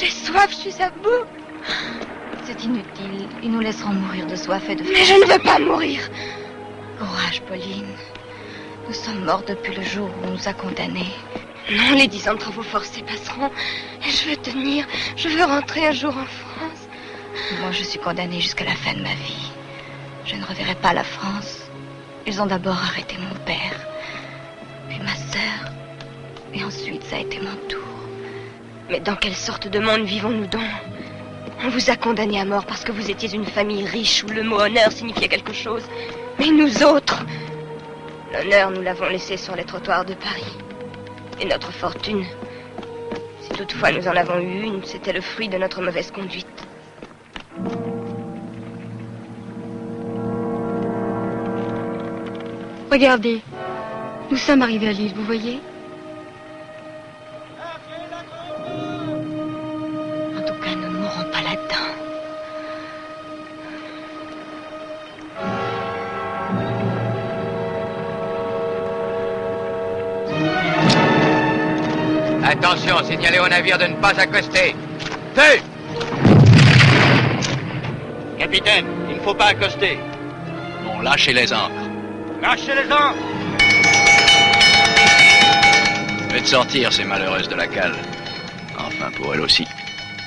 J'ai soif, je suis à bout. C'est inutile. Ils nous laisseront mourir de soif et de faim. Mais je ne veux pas mourir. Courage, Pauline. Nous sommes morts depuis le jour où on nous a condamnés. Non, les 10 ans de travaux forcés passeront. Et je veux tenir. Je veux rentrer un jour en France. Moi, je suis condamnée jusqu'à la fin de ma vie. Je ne reverrai pas la France. Ils ont d'abord arrêté mon père, puis ma sœur, et ensuite ça a été mon tour. Mais dans quelle sorte de monde vivons-nous donc? On vous a condamné à mort parce que vous étiez une famille riche où le mot honneur signifiait quelque chose. Mais nous autres, l'honneur, nous l'avons laissé sur les trottoirs de Paris. Et notre fortune, si toutefois nous en avons eu une, c'était le fruit de notre mauvaise conduite. Regardez, nous sommes arrivés à l'île, vous voyez? En tout cas, nous ne mourrons pas là-dedans. Attention, signalez au navire de ne pas accoster. Feu! Capitaine, il ne faut pas accoster. Bon, lâchez les ancres. Lâchez les ancres! Faites sortir ces malheureuses de la cale. Enfin, pour elles aussi.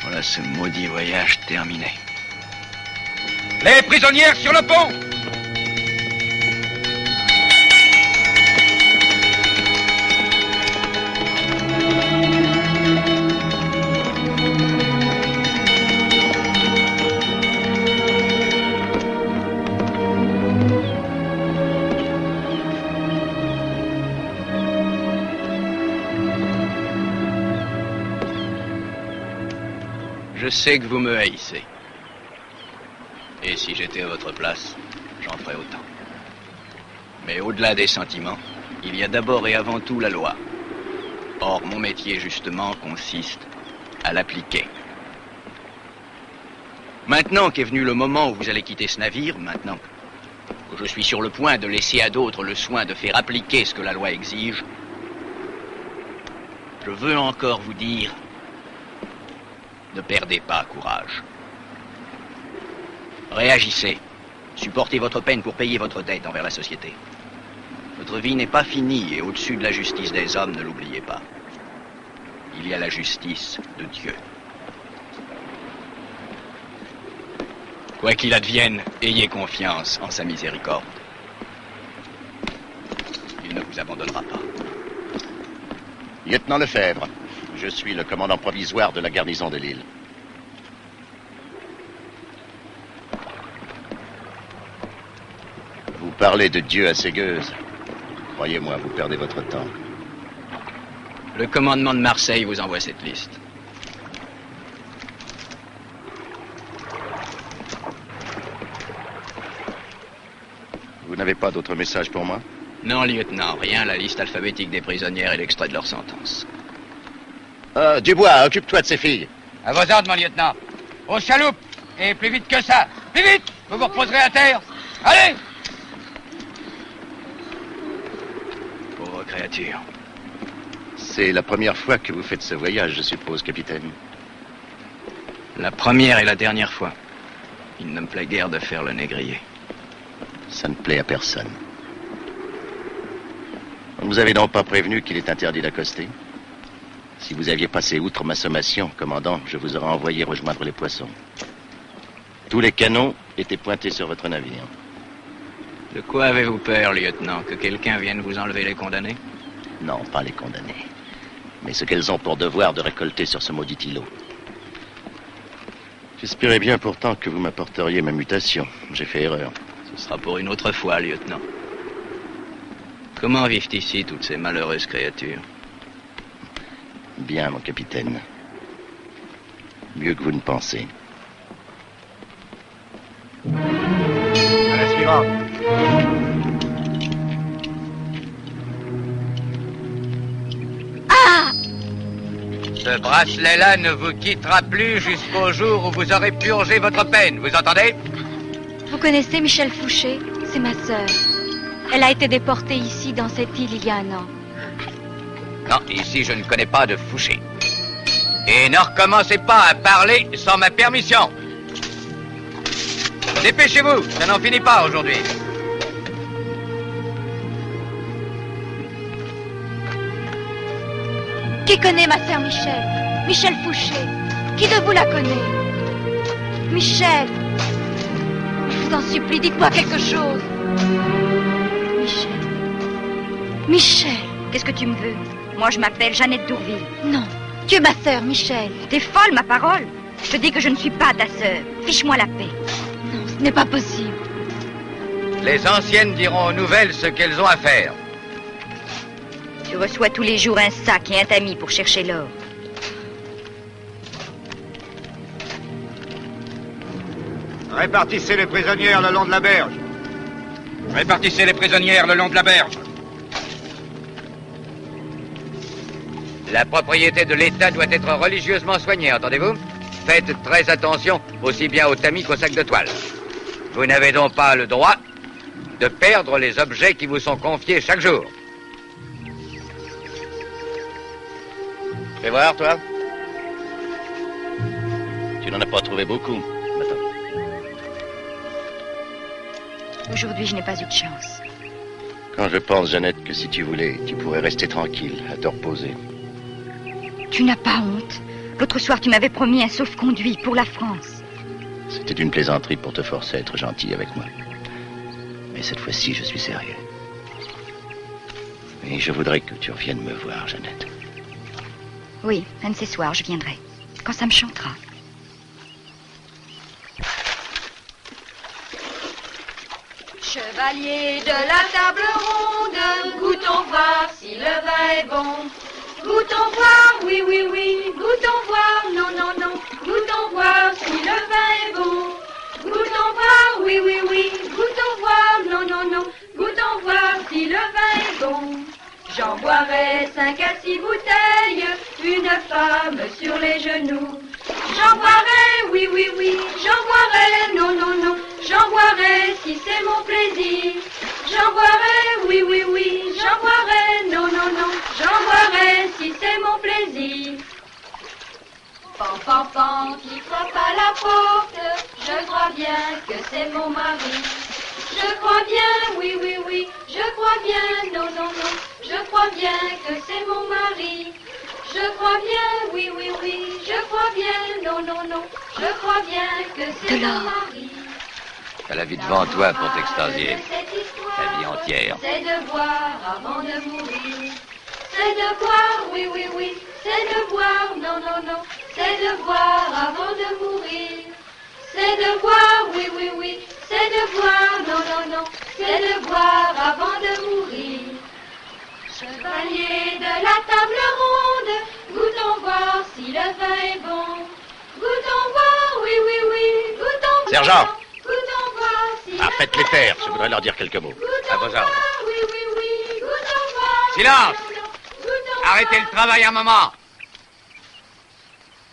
Voilà ce maudit voyage terminé. Les prisonnières sur le pont! Je sais que vous me haïssez. Et si j'étais à votre place, j'en ferais autant. Mais au-delà des sentiments, il y a d'abord et avant tout la loi. Or, mon métier, justement, consiste à l'appliquer. Maintenant qu'est venu le moment où vous allez quitter ce navire, maintenant que je suis sur le point de laisser à d'autres le soin de faire appliquer ce que la loi exige, je veux encore vous dire: ne perdez pas courage. Réagissez. Supportez votre peine pour payer votre dette envers la société. Votre vie n'est pas finie et au-dessus de la justice des hommes, ne l'oubliez pas. Il y a la justice de Dieu. Quoi qu'il advienne, ayez confiance en sa miséricorde. Il ne vous abandonnera pas. Lieutenant Lefebvre, je suis le commandant provisoire de la garnison de l'île. Vous parlez de Dieu à ces gueuses. Croyez-moi, vous perdez votre temps. Le commandement de Marseille vous envoie cette liste. Vous n'avez pas d'autre message pour moi? Non, lieutenant, rien, la liste alphabétique des prisonnières et l'extrait de leur sentence. Dubois, occupe-toi de ces filles. À vos ordres, mon lieutenant. Aux chaloupes! Et plus vite que ça! Plus vite! Vous vous reposerez à terre! Allez! Pauvre créature. C'est la première fois que vous faites ce voyage, je suppose, capitaine. La première et la dernière fois. Il ne me plaît guère de faire le négrier. Ça ne plaît à personne. On ne vous avez donc pas prévenu qu'il est interdit d'accoster? Si vous aviez passé outre ma sommation, commandant, je vous aurais envoyé rejoindre les poissons. Tous les canons étaient pointés sur votre navire. De quoi avez-vous peur, lieutenant? Que quelqu'un vienne vous enlever les condamnés? Non, pas les condamnés. Mais ce qu'elles ont pour devoir de récolter sur ce maudit îlot. J'espérais bien pourtant que vous m'apporteriez ma mutation. J'ai fait erreur. Ce sera pour une autre fois, lieutenant. Comment vivent ici toutes ces malheureuses créatures? Bien, mon capitaine. Mieux que vous ne pensez. À la suivante. Ce bracelet-là ne vous quittera plus jusqu'au jour où vous aurez purgé votre peine, vous entendez? Vous connaissez Michel Fouché? C'est ma sœur. Elle a été déportée ici, dans cette île, il y a 1 an. Non, ici je ne connais pas de Fouché. Et ne recommencez pas à parler sans ma permission. Dépêchez-vous, ça n'en finit pas aujourd'hui. Qui connaît ma sœur Michel? Michel Fouché. Qui de vous la connaît? Michel. Je vous en supplie, dites-moi quelque chose. Michel. Michel. Qu'est-ce que tu me veux? Moi, je m'appelle Jeannette Dourville. Non. Tu es ma sœur, Michel. T'es folle, ma parole? Je te dis que je ne suis pas ta sœur. Fiche-moi la paix. Non, ce n'est pas possible. Les anciennes diront aux nouvelles ce qu'elles ont à faire. Tu reçois tous les jours un sac et un tamis pour chercher l'or. Répartissez les prisonnières le long de la berge. Répartissez les prisonnières le long de la berge. La propriété de l'État doit être religieusement soignée, entendez-vous? Faites très attention, aussi bien au tamis qu'au sac de toile. Vous n'avez donc pas le droit de perdre les objets qui vous sont confiés chaque jour. Fais voir, toi. Tu n'en as pas trouvé beaucoup. Attends. Aujourd'hui, je n'ai pas eu de chance. Quand je pense, Jeannette, que si tu voulais, tu pourrais rester tranquille, à te reposer. Tu n'as pas honte? L'autre soir, tu m'avais promis un sauf-conduit pour la France. C'était une plaisanterie pour te forcer à être gentil avec moi. Mais cette fois-ci, je suis sérieux. Et je voudrais que tu reviennes me voir, Jeannette. Oui, un de ces soirs, je viendrai. Quand ça me chantera. Chevalier de la table ronde, goûtons voir si le vin est bon. Goûtons voir, oui, oui, oui, goûtons voir, non, non, non, goûtons voir si le vin est bon. Goûtons voir, oui, oui, oui, goûtons voir, non, non, non, goûtons voir si le vin est bon. J'en boirai 5 à 6 bouteilles, une femme sur les genoux. J'en boirai, oui, oui, oui, j'en boirai, non, non, non, j'en boirai si c'est mon plaisir. J'en boirai, oui, oui, oui, j'en boirai, non, non, non, j'en boirai si c'est mon plaisir. Pan, pan, pan, qui frappe à la porte, je crois bien que c'est mon mari. Je crois bien, oui, oui, oui, je crois bien, non, non, non, je crois bien que c'est mon mari. Je crois bien, oui, oui, oui, je crois bien, non, non, non, je crois bien que c'est mon mari. T'as la vie devant toi pour t'extasier. La vie entière. C'est de boire avant de mourir. C'est de boire, oui, oui, oui, c'est de boire, non, non, non, c'est de boire avant de mourir. C'est de boire, oui, oui, oui, c'est de boire, non, non, non, c'est de boire avant de mourir. Chevalier de la table ronde, goûtons voir si le vin est bon. Goûtons voir, oui, oui, oui, goûtons voir. Sergent. Goûtons voir si le Faites-les taire, je voudrais leur dire quelques mots. À vos ordres. oui, oui, oui, goûtons voir. Silence! Goûtons Arrêtez le travail un moment.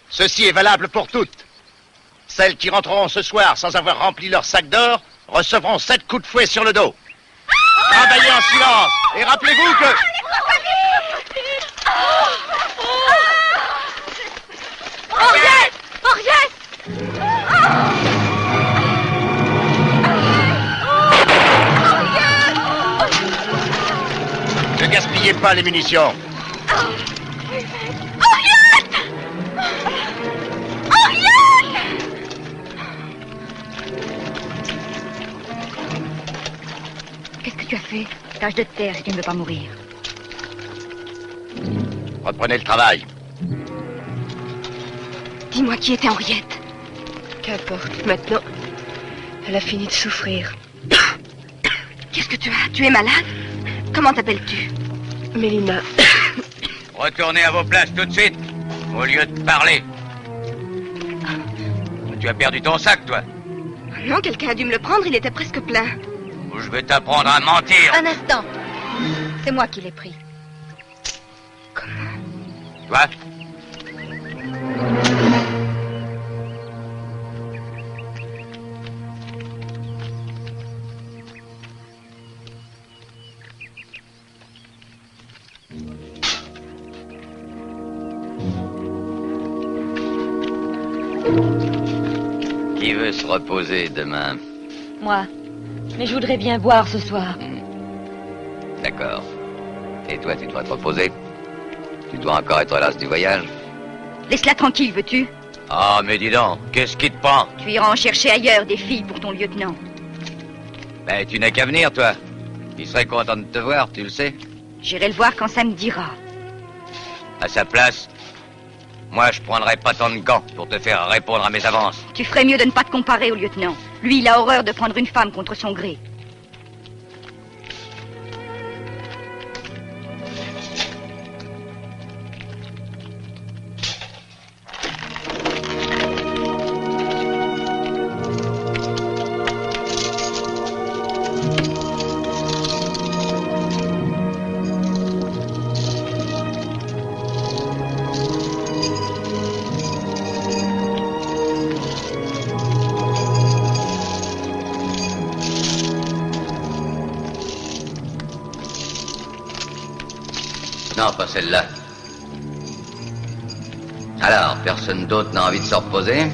Ceci est valable pour toutes. Celles qui rentreront ce soir sans avoir rempli leur sac d'or recevront 7 coups de fouet sur le dos. Travaillez en silence et rappelez-vous que... Henriette! Henriette! Ne gaspillez pas les munitions. Qu'est-ce que tu as fait? Tâche de te taire si tu ne veux pas mourir. Reprenez le travail. Dis-moi qui était Henriette. Qu'importe, maintenant, elle a fini de souffrir. Qu'est-ce que tu as? Tu es malade? Comment t'appelles-tu? Mélina. Retournez à vos places tout de suite, au lieu de parler. Tu as perdu ton sac, toi. Non, quelqu'un a dû me le prendre, il était presque plein. Ou je vais t'apprendre à mentir. Un instant. C'est moi qui l'ai pris. Toi? Qui veut se reposer demain? Moi. Mais je voudrais bien boire ce soir. D'accord. Et toi, tu dois te reposer? Tu dois encore être las du voyage? Laisse-la tranquille, veux-tu? Ah, mais dis donc, qu'est-ce qui te prend? Tu iras en chercher ailleurs des filles pour ton lieutenant. Ben, tu n'as qu'à venir, toi. Il serait content de te voir, tu le sais. J'irai le voir quand ça me dira. À sa place, moi, je prendrais pas tant de gants pour te faire répondre à mes avances. Tu ferais mieux de ne pas te comparer au lieutenant. Lui, il a horreur de prendre une femme contre son gré. Non, pas celle-là. Alors, personne d'autre n'a envie de se reposer?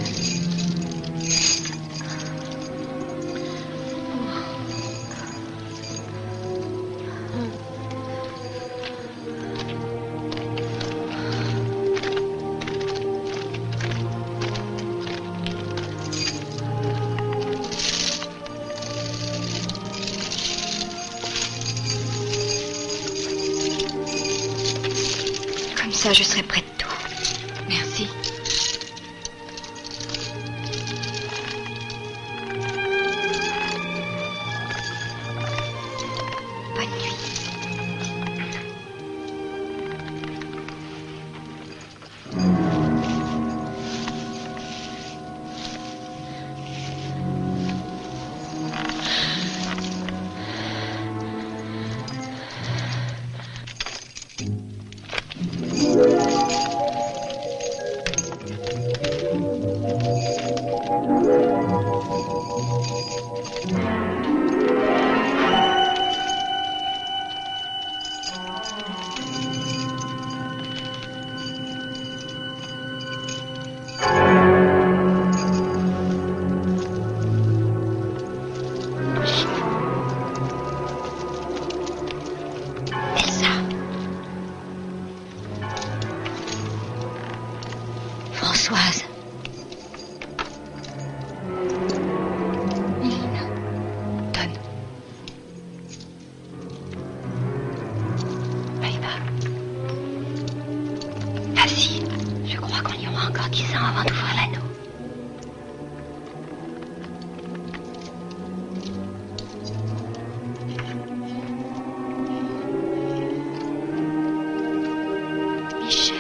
Comme ça, je serai près de tout. Merci. Bonne nuit. Françoise. Lynn. Donne. Maïva. Vas-y. Je crois qu'on y aura encore 10 ans avant d'ouvrir l'anneau. Michel.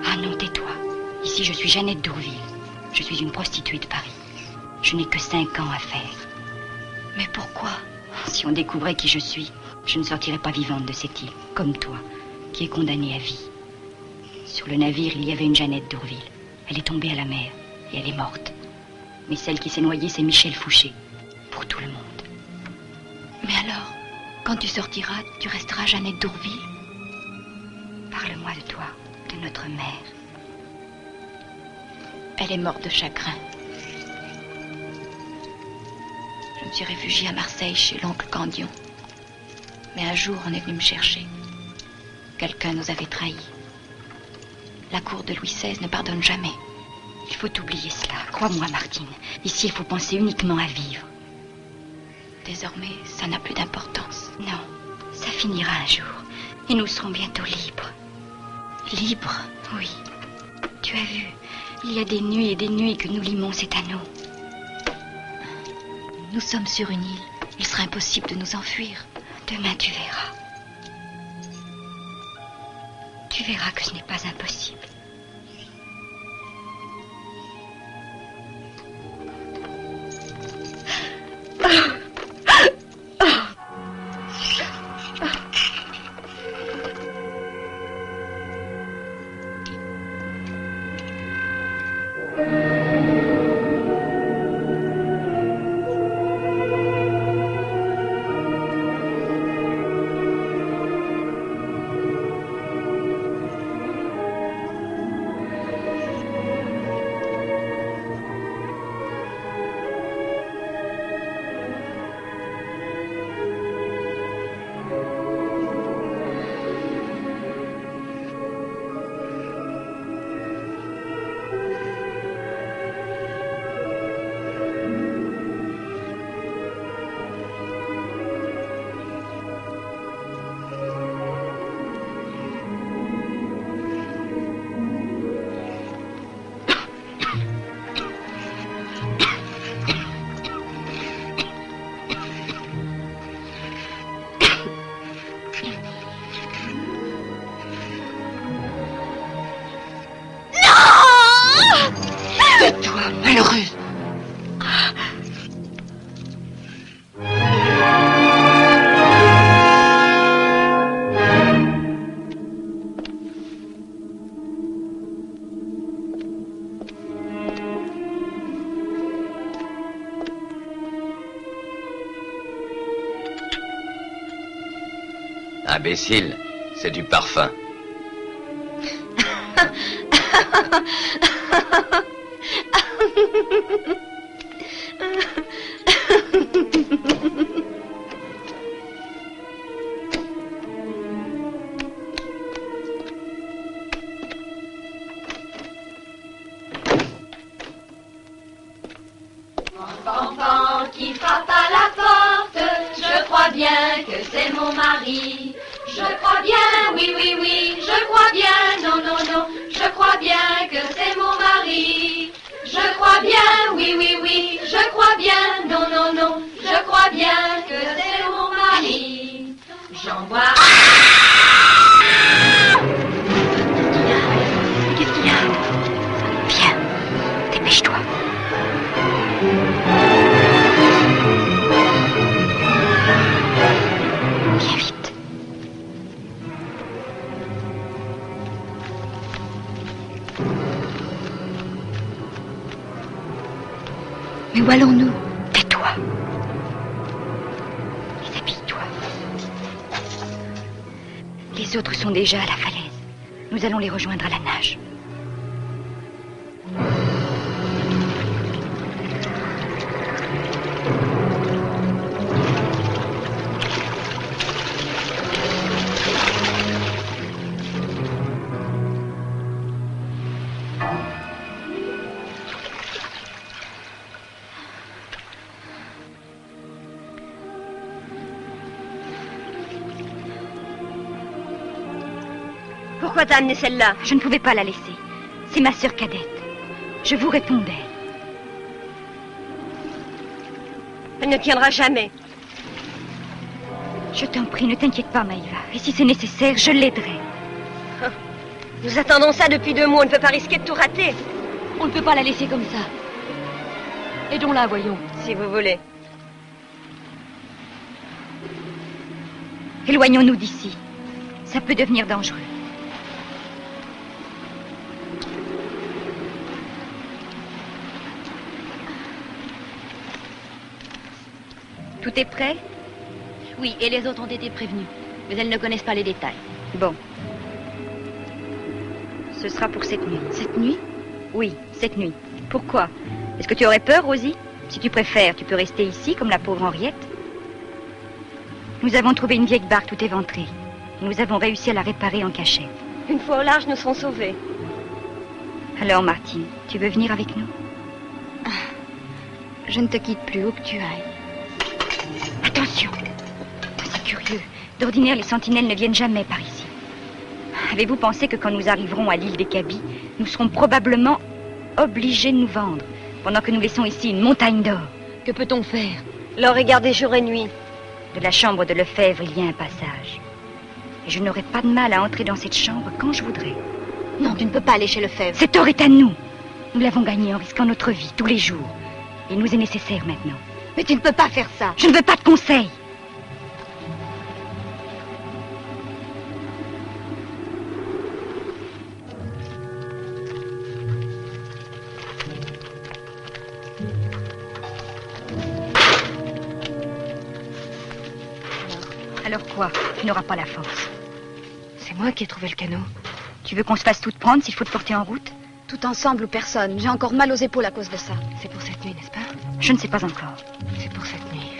Ah non, tais-toi. Ici, je suis Jeannette d'Ourville. Je suis une prostituée de Paris. Je n'ai que 5 ans à faire. Mais pourquoi? Si on découvrait qui je suis, je ne sortirais pas vivante de cette île, comme toi, qui est condamnée à vie. Sur le navire, il y avait une Jeannette d'Ourville. Elle est tombée à la mer et elle est morte. Mais celle qui s'est noyée, c'est Michel Fouché, pour tout le monde. Mais alors, quand tu sortiras, tu resteras Jeannette d'Ourville? Parle-moi de toi, de notre mère. Elle est morte de chagrin. Je me suis réfugiée à Marseille chez l'oncle Candion. Mais un jour, on est venu me chercher. Quelqu'un nous avait trahis. La cour de Louis XVI ne pardonne jamais. Il faut oublier cela. Crois-moi, Martine. Ici, il faut penser uniquement à vivre. Désormais, ça n'a plus d'importance. Non, ça finira un jour. Et nous serons bientôt libres. Libres? Oui. Tu as vu, il y a des nuits et des nuits que nous limons cet anneau. Nous sommes sur une île. Il sera impossible de nous enfuir. Demain, tu verras. Tu verras que ce n'est pas impossible. malheureuse. Imbécile, c'est du parfum. Enfant qui frappe à la porte, je crois bien que c'est mon mari. Je crois bien, oui, oui, oui, je crois bien, non, non, non, je crois bien que c'est mon mari. Je crois bien, oui, oui, oui, je crois bien, non, non, non, je crois bien que c'est mon mari. J'en vois. Qu'est-ce qu'il y a? Viens, dépêche-toi. Viens vite. Mais où allons-nous? Tais-toi. Déshabille-toi. Les autres sont déjà à la falaise. Nous allons les rejoindre à la nage. Pourquoi t'as amené celle-là? Je ne pouvais pas la laisser. C'est ma sœur cadette. Je vous réponds d'elle. Elle ne tiendra jamais. Je t'en prie, ne t'inquiète pas, Maïva. Et si c'est nécessaire, je l'aiderai. Nous attendons ça depuis 2 mois. On ne peut pas risquer de tout rater. On ne peut pas la laisser comme ça. Aidons-la, voyons. Si vous voulez. Éloignons-nous d'ici. Ça peut devenir dangereux. Tout est prêt? Oui, et les autres ont été prévenus. Mais elles ne connaissent pas les détails. Bon. Ce sera pour cette nuit. Cette nuit? Oui, cette nuit. Pourquoi? Est-ce que tu aurais peur, Rosie? Si tu préfères, tu peux rester ici, comme la pauvre Henriette. Nous avons trouvé une vieille barque tout éventrée. Nous avons réussi à la réparer en cachette. Une fois au large, nous serons sauvés. Alors, Martine, tu veux venir avec nous? Je ne te quitte plus, où que tu ailles. Attention! C'est curieux. D'ordinaire, les sentinelles ne viennent jamais par ici. Avez-vous pensé que quand nous arriverons à l'île des Cabis, nous serons probablement obligés de nous vendre, pendant que nous laissons ici une montagne d'or? Que peut-on faire? L'or est gardé jour et nuit. De la chambre de Lefebvre, il y a un passage. Et je n'aurai pas de mal à entrer dans cette chambre quand je voudrais. Non, tu ne peux pas aller chez Lefebvre. Cet or est à nous. Nous l'avons gagné en risquant notre vie tous les jours. Il nous est nécessaire maintenant. Mais tu ne peux pas faire ça. Je ne veux pas de conseils. Alors quoi? Tu n'auras pas la force. C'est moi qui ai trouvé le canot. Tu veux qu'on se fasse toutes prendre s'il faut te porter en route? Tout ensemble ou personne. J'ai encore mal aux épaules à cause de ça. C'est pour cette nuit, n'est-ce pas? Je ne sais pas encore. C'est pour cette nuit.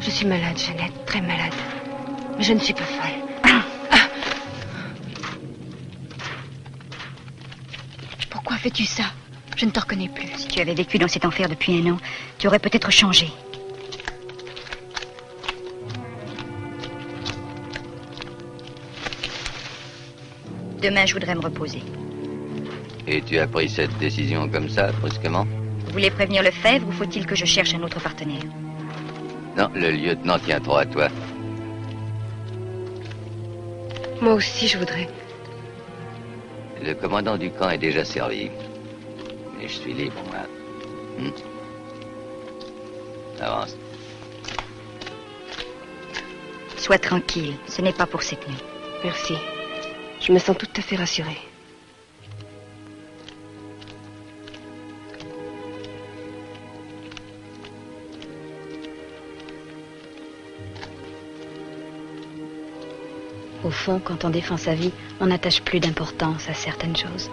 Je suis malade, Jeannette, très malade. Mais je ne suis pas folle. Pourquoi fais-tu ça? Je ne te reconnais plus. Si tu avais vécu dans cet enfer depuis 1 an, tu aurais peut-être changé. Demain, je voudrais me reposer. Et tu as pris cette décision comme ça, brusquement? Vous voulez prévenir Lefebvre ou faut-il que je cherche un autre partenaire? Non, le lieutenant tient trop à toi. Moi aussi, je voudrais. Le commandant du camp est déjà servi. Mais je suis libre, moi. Avance. Sois tranquille, ce n'est pas pour cette nuit. Merci. Je me sens tout à fait rassurée. Au fond, quand on défend sa vie, on n'attache plus d'importance à certaines choses.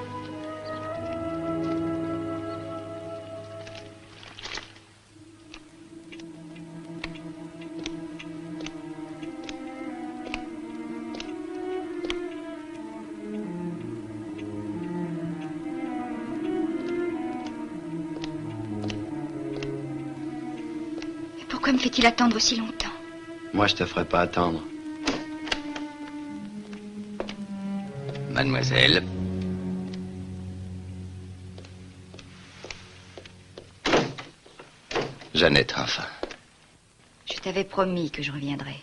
Et pourquoi me fait-il attendre si longtemps? Moi, je te ferai pas attendre. Mademoiselle. Jeannette, enfin. Je t'avais promis que je reviendrais.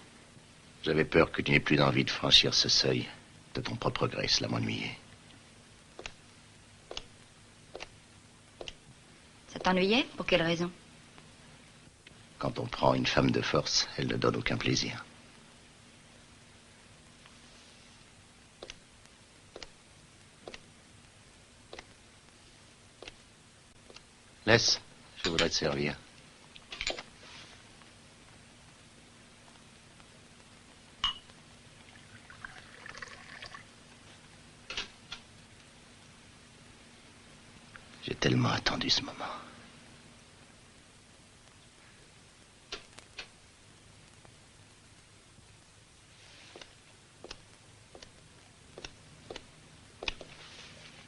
J'avais peur que tu n'aies plus d'envie de franchir ce seuil. De ton propre gré, cela m'ennuyait. Ça t'ennuyait? Pour quelle raison? Quand on prend une femme de force, elle ne donne aucun plaisir. Laisse, je voudrais te servir. J'ai tellement attendu ce moment.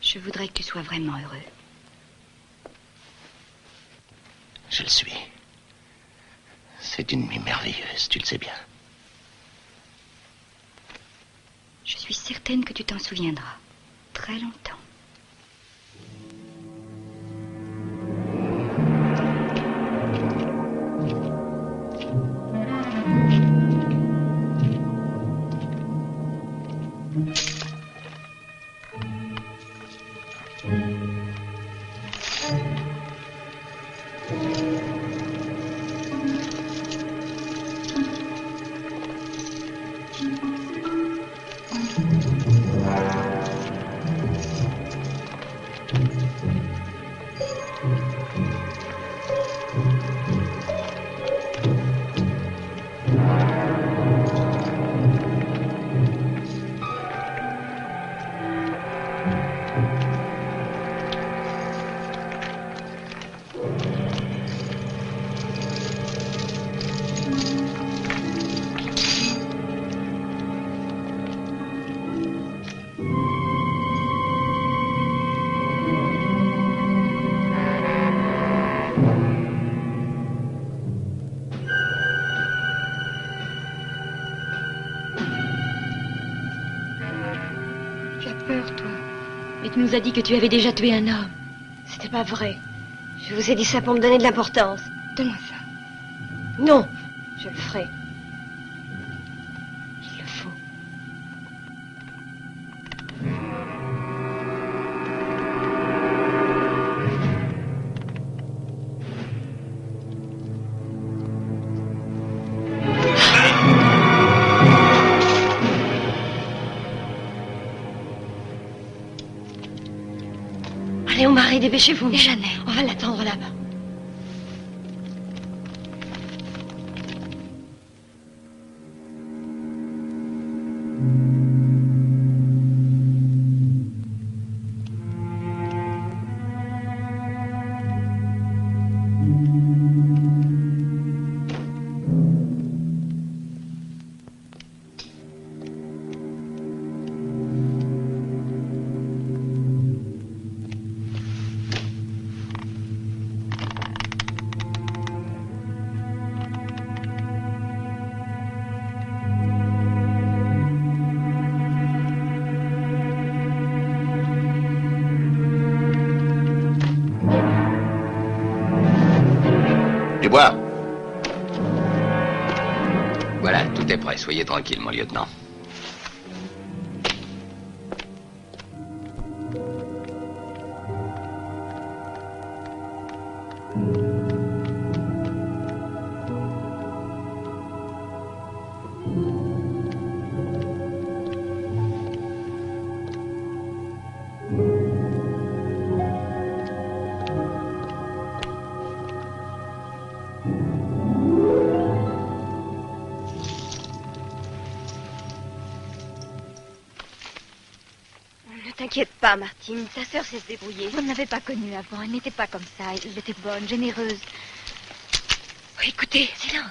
Je voudrais que tu sois vraiment heureux. Je le suis. C'est une nuit merveilleuse, tu le sais bien. Je suis certaine que tu t'en souviendras. Très longtemps. Tu nous as dit que tu avais déjà tué un homme. C'était pas vrai. Je vous ai dit ça pour me donner de l'importance. Donne-moi ça. Non, je le ferai. Il le faut. Allez, on Marie, dépêchez-vous. Et Jeannette? On va l'attendre là-bas. Dubois. Voilà, tout est prêt. Soyez tranquille, mon lieutenant. t'inquiète pas, Martine. Ta sœur sait se débrouiller. Vous ne l'avez pas connue avant. Elle n'était pas comme ça. Elle était bonne, généreuse. Oh, écoutez, silence.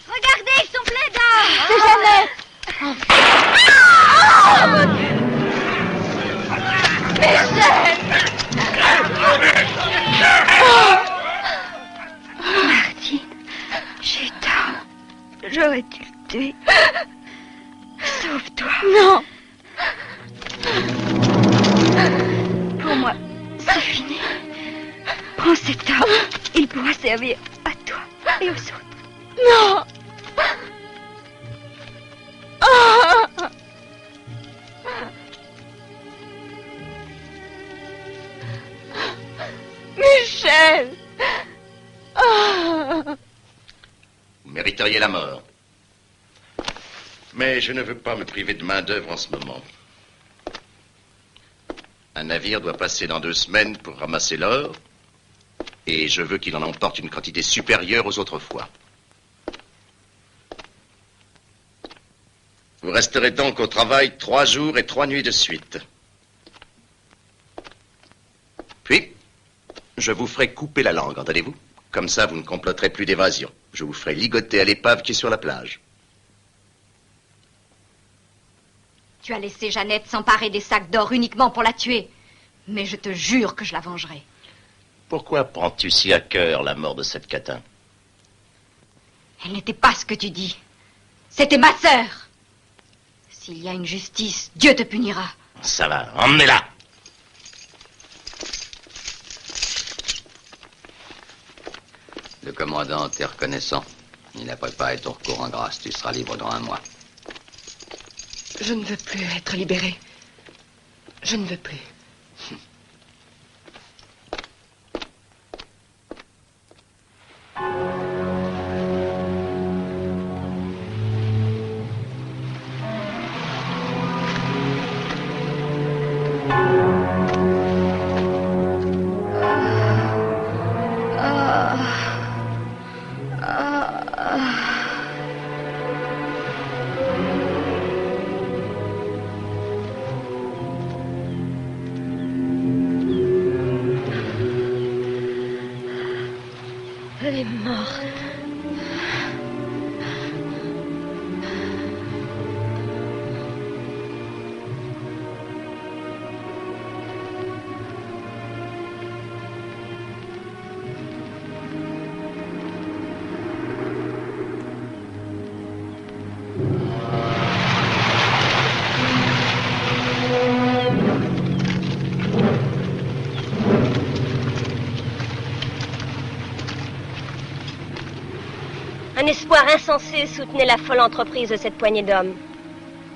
Regardez, ils sont pleins d'or. C'est Jeannette. Oh, mon Dieu. Michel. Martine, j'ai tort. J'aurais dû le tuer. Sauve-toi. Non. Pour moi, c'est fini. Prends cet or. Il pourra servir à toi et aux autres. Non. Michel. Vous mériteriez la mort. Mais je ne veux pas me priver de main-d'œuvre en ce moment. Un navire doit passer dans 2 semaines pour ramasser l'or, et je veux qu'il en emporte une quantité supérieure aux autres fois. Vous resterez donc au travail 3 jours et 3 nuits de suite. Puis, je vous ferai couper la langue, entendez-vous? Comme ça, vous ne comploterez plus d'évasion. Je vous ferai ligoter à l'épave qui est sur la plage. Tu as laissé Jeannette s'emparer des sacs d'or uniquement pour la tuer. Mais je te jure que je la vengerai. Pourquoi prends-tu si à cœur la mort de cette catin? Elle n'était pas ce que tu dis. C'était ma sœur. S'il y a une justice, Dieu te punira. Ça va, emmenez-la. Le commandant t'est reconnaissant. Il a préparé ton recours en grâce. Tu seras libre dans 1 mois. Je ne veux plus être libérée. Je ne veux plus. Elle est morte. Un espoir insensé soutenait la folle entreprise de cette poignée d'hommes.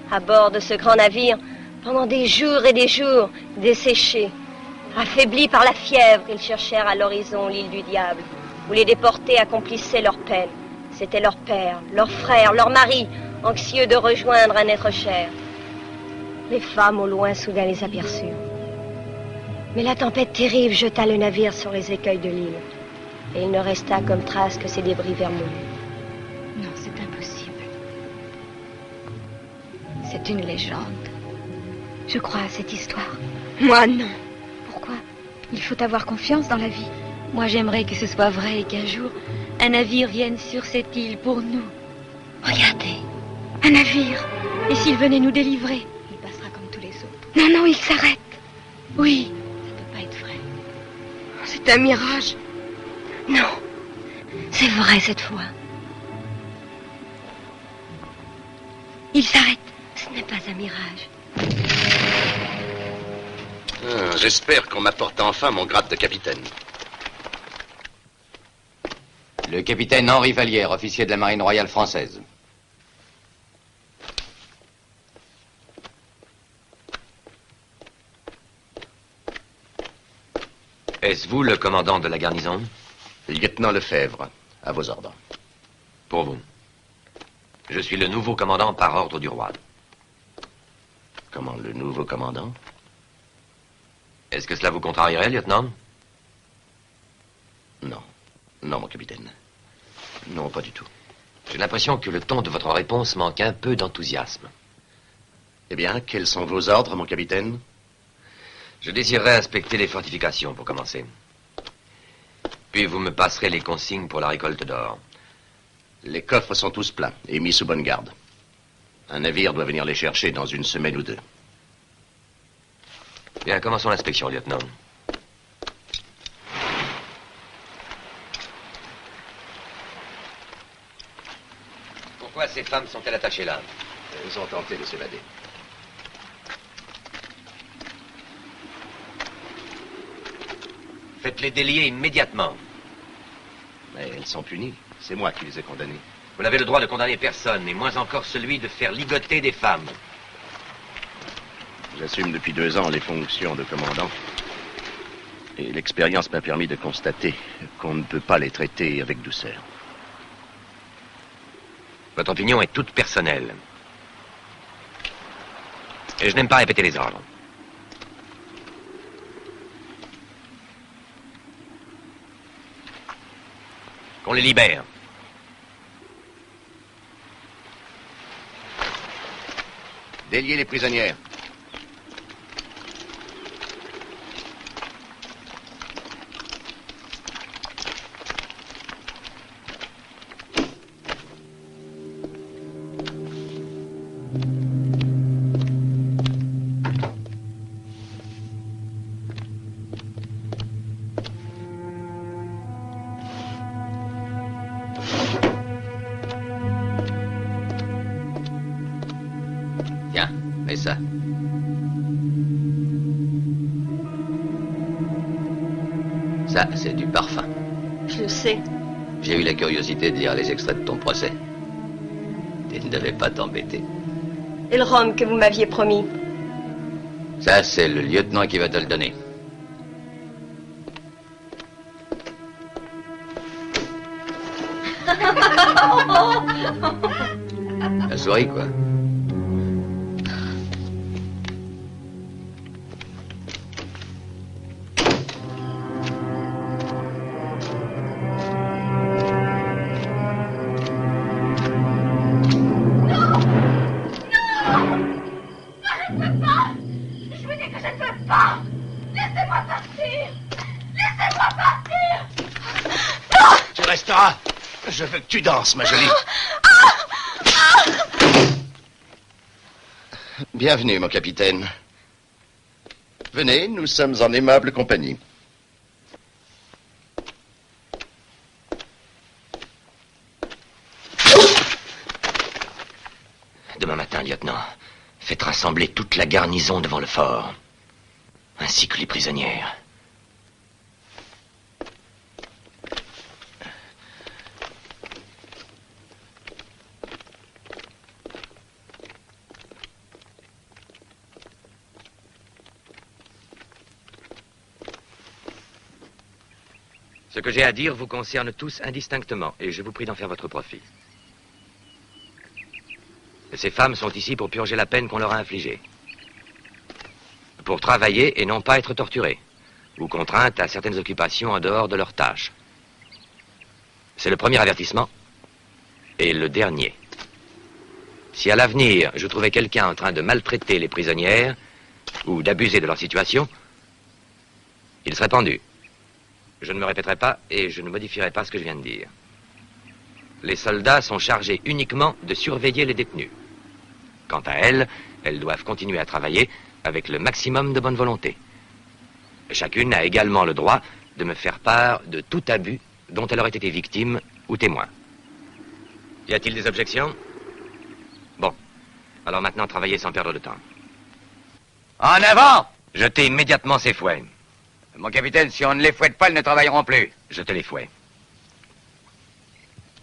À bord de ce grand navire, pendant des jours et des jours, desséchés, affaiblis par la fièvre, ils cherchèrent à l'horizon l'île du diable, où les déportés accomplissaient leur peine. C'étaient leurs pères, leurs frères, leurs maris, anxieux de rejoindre un être cher. Les femmes au loin soudain les aperçurent. Mais la tempête terrible jeta le navire sur les écueils de l'île, et il ne resta comme trace que ses débris vermoulus. Non, c'est impossible. C'est une légende. Je crois à cette histoire. Moi, non. Pourquoi? Il faut avoir confiance dans la vie. Moi, j'aimerais que ce soit vrai et qu'un jour, un navire vienne sur cette île pour nous. Regardez, un navire. Et s'il venait nous délivrer, il passera comme tous les autres. Non, non, il s'arrête. Oui, ça peut pas être vrai. C'est un mirage. Non, c'est vrai cette fois. Il s'arrête. Ce n'est pas un mirage. J'espère qu'on m'apporte enfin mon grade de capitaine. Le capitaine Henri Vallière, officier de la Marine royale française. Est-ce vous le commandant de la garnison? Lieutenant Lefebvre, à vos ordres. Pour vous. Je suis le nouveau commandant par ordre du roi. Comment, le nouveau commandant? Est-ce que cela vous contrarierait, lieutenant? Non. Non, mon capitaine. Non, pas du tout. J'ai l'impression que le ton de votre réponse manque un peu d'enthousiasme. Eh bien, quels sont vos ordres, mon capitaine? Je désirerais inspecter les fortifications pour commencer. Puis vous me passerez les consignes pour la récolte d'or. Les coffres sont tous pleins et mis sous bonne garde. Un navire doit venir les chercher dans une semaine ou deux. Bien, commençons l'inspection, lieutenant. Pourquoi ces femmes sont-elles attachées là? Elles ont tenté de s'évader. Faites-les délier immédiatement. Mais elles sont punies. C'est moi qui les ai condamnées. Vous n'avez le droit de condamner personne, et moins encore celui de faire ligoter des femmes. J'assume depuis 2 ans les fonctions de commandant. Et l'expérience m'a permis de constater qu'on ne peut pas les traiter avec douceur. Votre opinion est toute personnelle. Et je n'aime pas répéter les ordres. Qu'on les libère. Déliez les prisonnières. Tiens, mets ça. Ça, c'est du parfum. Je le sais. J'ai eu la curiosité de lire les extraits de ton procès. Tu ne devais pas t'embêter. Et le rhum que vous m'aviez promis? Ça, c'est le lieutenant qui va te le donner. La souris, quoi. Tu resteras. Je veux que tu danses, ma jolie. Bienvenue, mon capitaine. Venez, nous sommes en aimable compagnie. Demain matin, lieutenant, faites rassembler toute la garnison devant le fort, ainsi que les prisonnières. Ce que j'ai à dire vous concerne tous indistinctement, et je vous prie d'en faire votre profit. Ces femmes sont ici pour purger la peine qu'on leur a infligée. Pour travailler et non pas être torturées, ou contraintes à certaines occupations en dehors de leurs tâches. C'est le premier avertissement, et le dernier. Si à l'avenir, je trouvais quelqu'un en train de maltraiter les prisonnières, ou d'abuser de leur situation, il serait pendu. Je ne me répéterai pas et je ne modifierai pas ce que je viens de dire. Les soldats sont chargés uniquement de surveiller les détenus. Quant à elles, elles doivent continuer à travailler avec le maximum de bonne volonté. Chacune a également le droit de me faire part de tout abus dont elle aurait été victime ou témoin. Y a-t-il des objections? Bon. Alors maintenant, travaillez sans perdre de temps. En avant! Jetez immédiatement ces fouets. Mon capitaine, si on ne les fouette pas, ils ne travailleront plus. Jetez les fouets.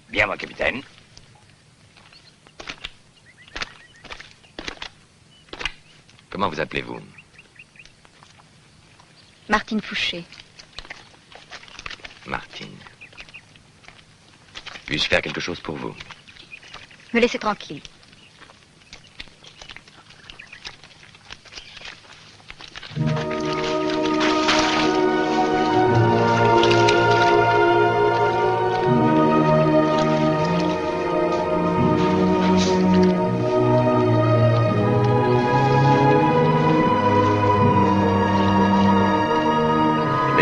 Bien, mon capitaine. Comment vous appelez-vous? Martine Fouché. Martine. Puis-je faire quelque chose pour vous? Me laissez tranquille.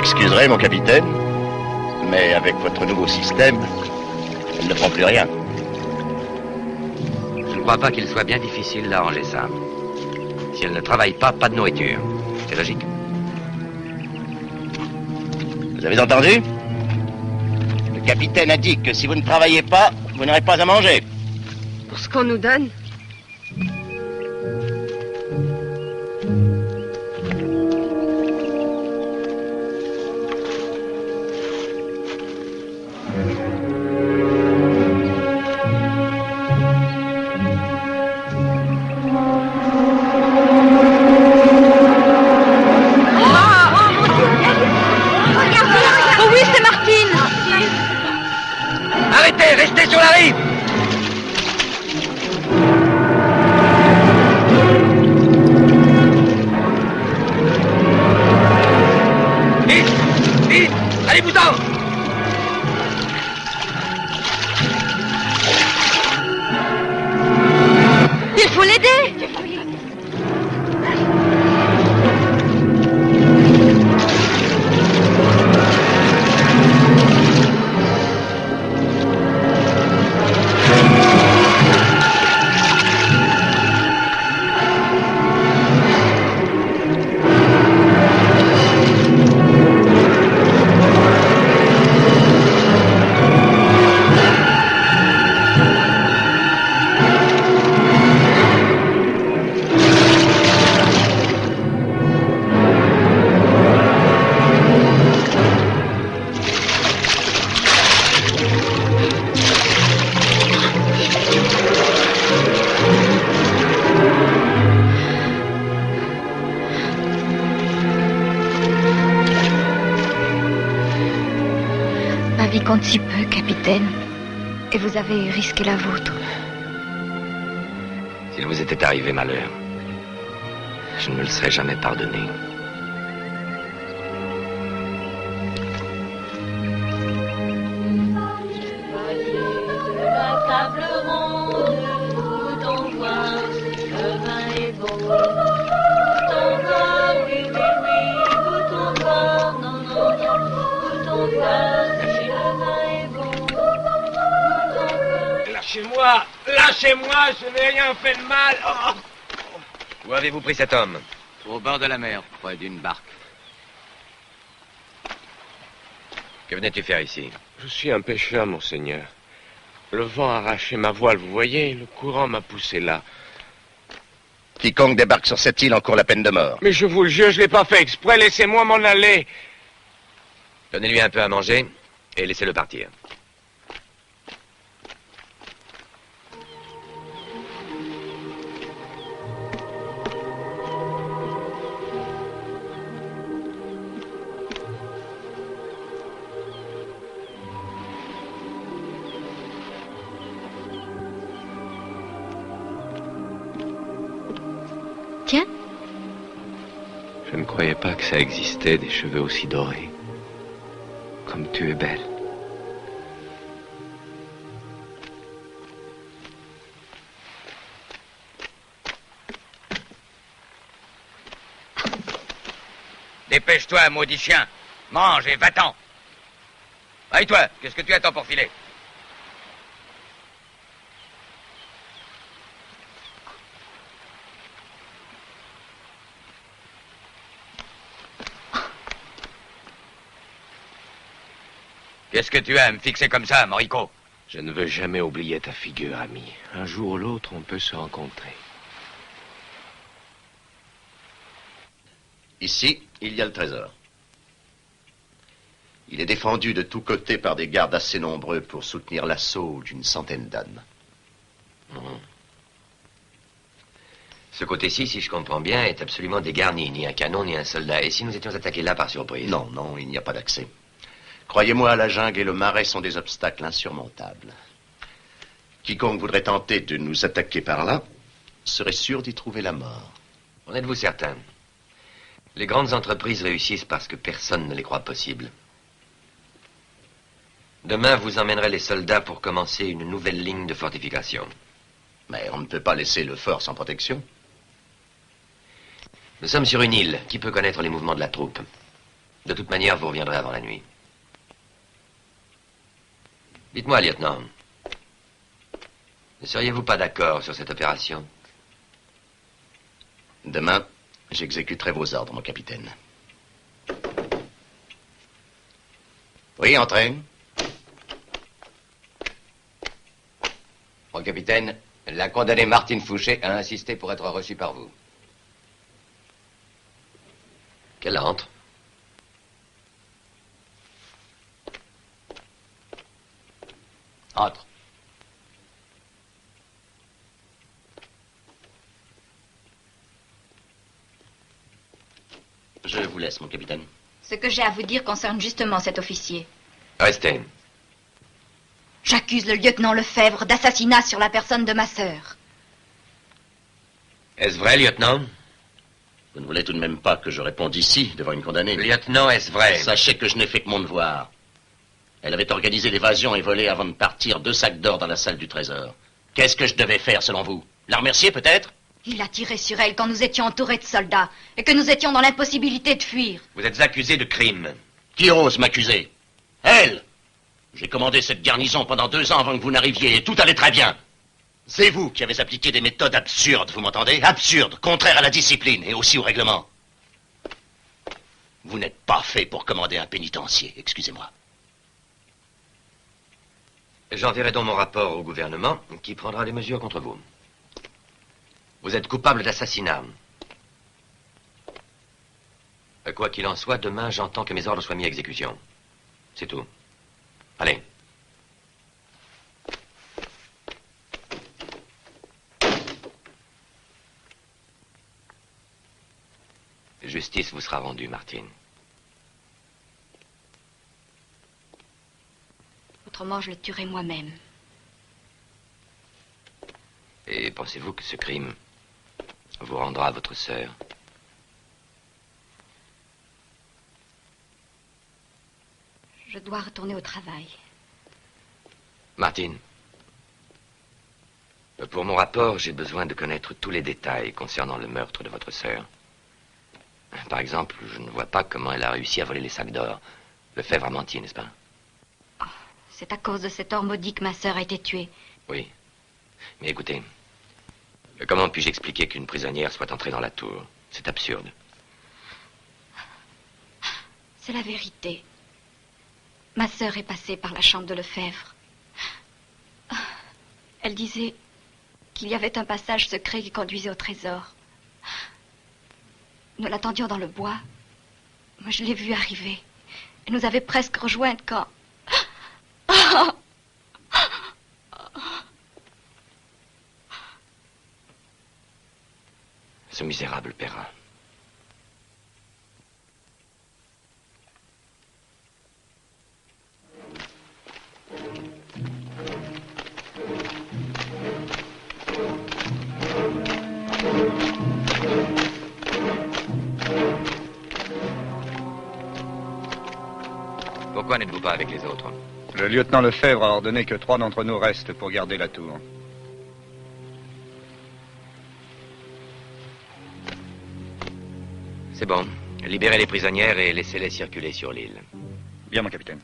m'excuserez, mon capitaine, mais avec votre nouveau système, elle ne prend plus rien. Je ne crois pas qu'il soit bien difficile d'arranger ça. Si elle ne travaille pas, pas de nourriture. C'est logique. Vous avez entendu? Le capitaine a dit que si vous ne travaillez pas, vous n'aurez pas à manger. Pour ce qu'on nous donne. Arrêtez, restez sur la rive! Vite! Vite! Allez-vous-en! Il faut l'aider. Ma vie compte si peu, capitaine. Et vous avez risqué la vôtre. S'il vous était arrivé malheur, je ne me le serais jamais pardonné. La table ronde, tout en voit, le vin est bon. Tout en voit, oui, oui, oui, tout en voit, non, non, non, tout en voit, si le vin est bon. Tout en voit. Lâchez-moi! Lâchez-moi! Je n'ai rien fait de mal! Oh. Où avez-vous pris cet homme? Au bord de la mer, près d'une barque. Que venais-tu faire ici? Je suis un pêcheur, monseigneur. Le vent a arraché ma voile, vous voyez, le courant m'a poussé là. Quiconque débarque sur cette île encourt la peine de mort. Mais je vous le jure, je l'ai pas fait exprès, laissez-moi m'en aller. Donnez-lui un peu à manger et laissez-le partir. Tiens, Je ne croyais pas que ça existait, des cheveux aussi dorés. Comme tu es belle. Dépêche-toi, maudit chien. Mange et va-t'en. Aïe, toi, qu'est-ce que tu attends pour filer? Qu'est-ce que tu as à me fixer comme ça, Morico? Je ne veux jamais oublier ta figure, ami. Un jour ou l'autre, on peut se rencontrer. Ici, il y a le trésor. Il est défendu de tous côtés par des gardes assez nombreux pour soutenir l'assaut d'une centaine d'ânes. Ce côté-ci, si je comprends bien, est absolument dégarni. Ni un canon, ni un soldat. Et si nous étions attaqués là par surprise? Non, non, il n'y a pas d'accès. Croyez-moi, la jungle et le marais sont des obstacles insurmontables. Quiconque voudrait tenter de nous attaquer par là serait sûr d'y trouver la mort. En êtes-vous certain? Les grandes entreprises réussissent parce que personne ne les croit possibles. Demain, vous emmènerez les soldats pour commencer une nouvelle ligne de fortification. Mais on ne peut pas laisser le fort sans protection. Nous sommes sur une île. Qui peut connaître les mouvements de la troupe? De toute manière, vous reviendrez avant la nuit. Dites-moi, lieutenant, ne seriez-vous pas d'accord sur cette opération? Demain, j'exécuterai vos ordres, mon capitaine. Oui, entrez. Mon capitaine, la condamnée Martine Fouché a insisté pour être reçue par vous. Qu'elle entre. Entre. Je vous laisse, mon capitaine. Ce que j'ai à vous dire concerne justement cet officier. Restez. J'accuse le lieutenant Lefebvre d'assassinat sur la personne de ma sœur. Est-ce vrai, lieutenant? Vous ne voulez tout de même pas que je réponde ici, devant une condamnée? Lieutenant, est-ce vrai? Sachez que je n'ai fait que mon devoir. Elle avait organisé l'évasion et volé avant de partir 2 sacs d'or dans la salle du trésor. Qu'est-ce que je devais faire, selon vous? La remercier, peut-être? Il a tiré sur elle quand nous étions entourés de soldats et que nous étions dans l'impossibilité de fuir. Vous êtes accusé de crime. Qui ose m'accuser? Elle! J'ai commandé cette garnison pendant 2 ans avant que vous n'arriviez et tout allait très bien. C'est vous qui avez appliqué des méthodes absurdes, vous m'entendez? Absurdes, contraires à la discipline et aussi au règlement. Vous n'êtes pas fait pour commander un pénitencier, excusez-moi. J'enverrai donc mon rapport au gouvernement qui prendra des mesures contre vous. Vous êtes coupable d'assassinat. Quoi qu'il en soit, demain, j'entends que mes ordres soient mis à exécution. C'est tout. Allez. Justice vous sera rendue, Martine. Autrement, je le tuerai moi-même. Et pensez-vous que ce crime vous rendra votre sœur? Je dois retourner au travail. Martine, pour mon rapport, j'ai besoin de connaître tous les détails concernant le meurtre de votre sœur. Par exemple, je ne vois pas comment elle a réussi à voler les sacs d'or. Lefebvre a menti, n'est-ce pas? Oh, c'est à cause de cet or maudit que ma sœur a été tuée. Oui. Mais écoutez, comment puis-je expliquer qu'une prisonnière soit entrée dans la tour? C'est absurde. C'est la vérité. Ma sœur est passée par la chambre de Lefebvre. Elle disait qu'il y avait un passage secret qui conduisait au trésor. Nous l'attendions dans le bois. Moi, je l'ai vue arriver. Elle nous avait presque rejointes quand... Ce misérable Perrin. Pourquoi n'êtes-vous pas avec les autres? Le lieutenant Lefebvre a ordonné que 3 d'entre nous restent pour garder la tour. C'est bon. Libérez les prisonnières et laissez-les circuler sur l'île. Bien, mon capitaine.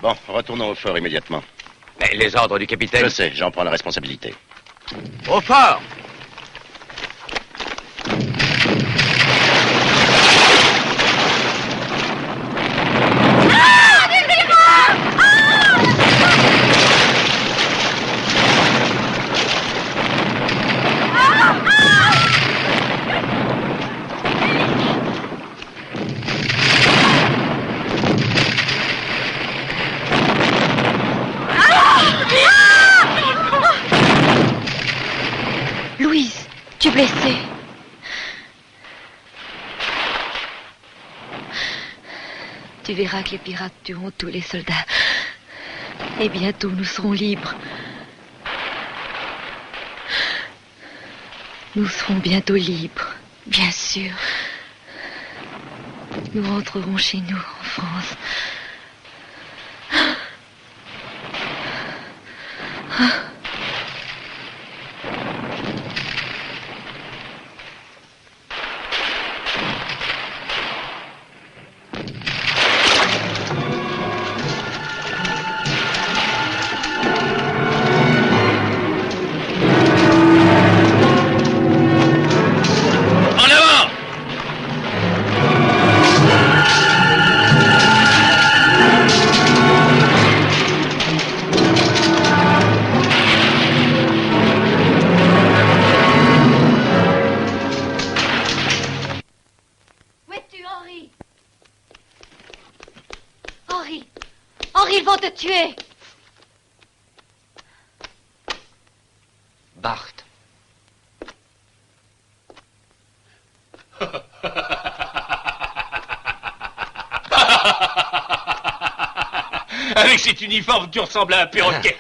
Bon, retournons au fort immédiatement. Mais les ordres du capitaine... Je sais, j'en prends la responsabilité. Au fort! Louise, tu es blessée. Tu verras que les pirates tueront tous les soldats. Et bientôt nous serons libres. Nous serons bientôt libres, bien sûr. Nous rentrerons chez nous, en France. Henri, ils vont te tuer. Bart. Avec cet uniforme, tu ressembles à un perroquet.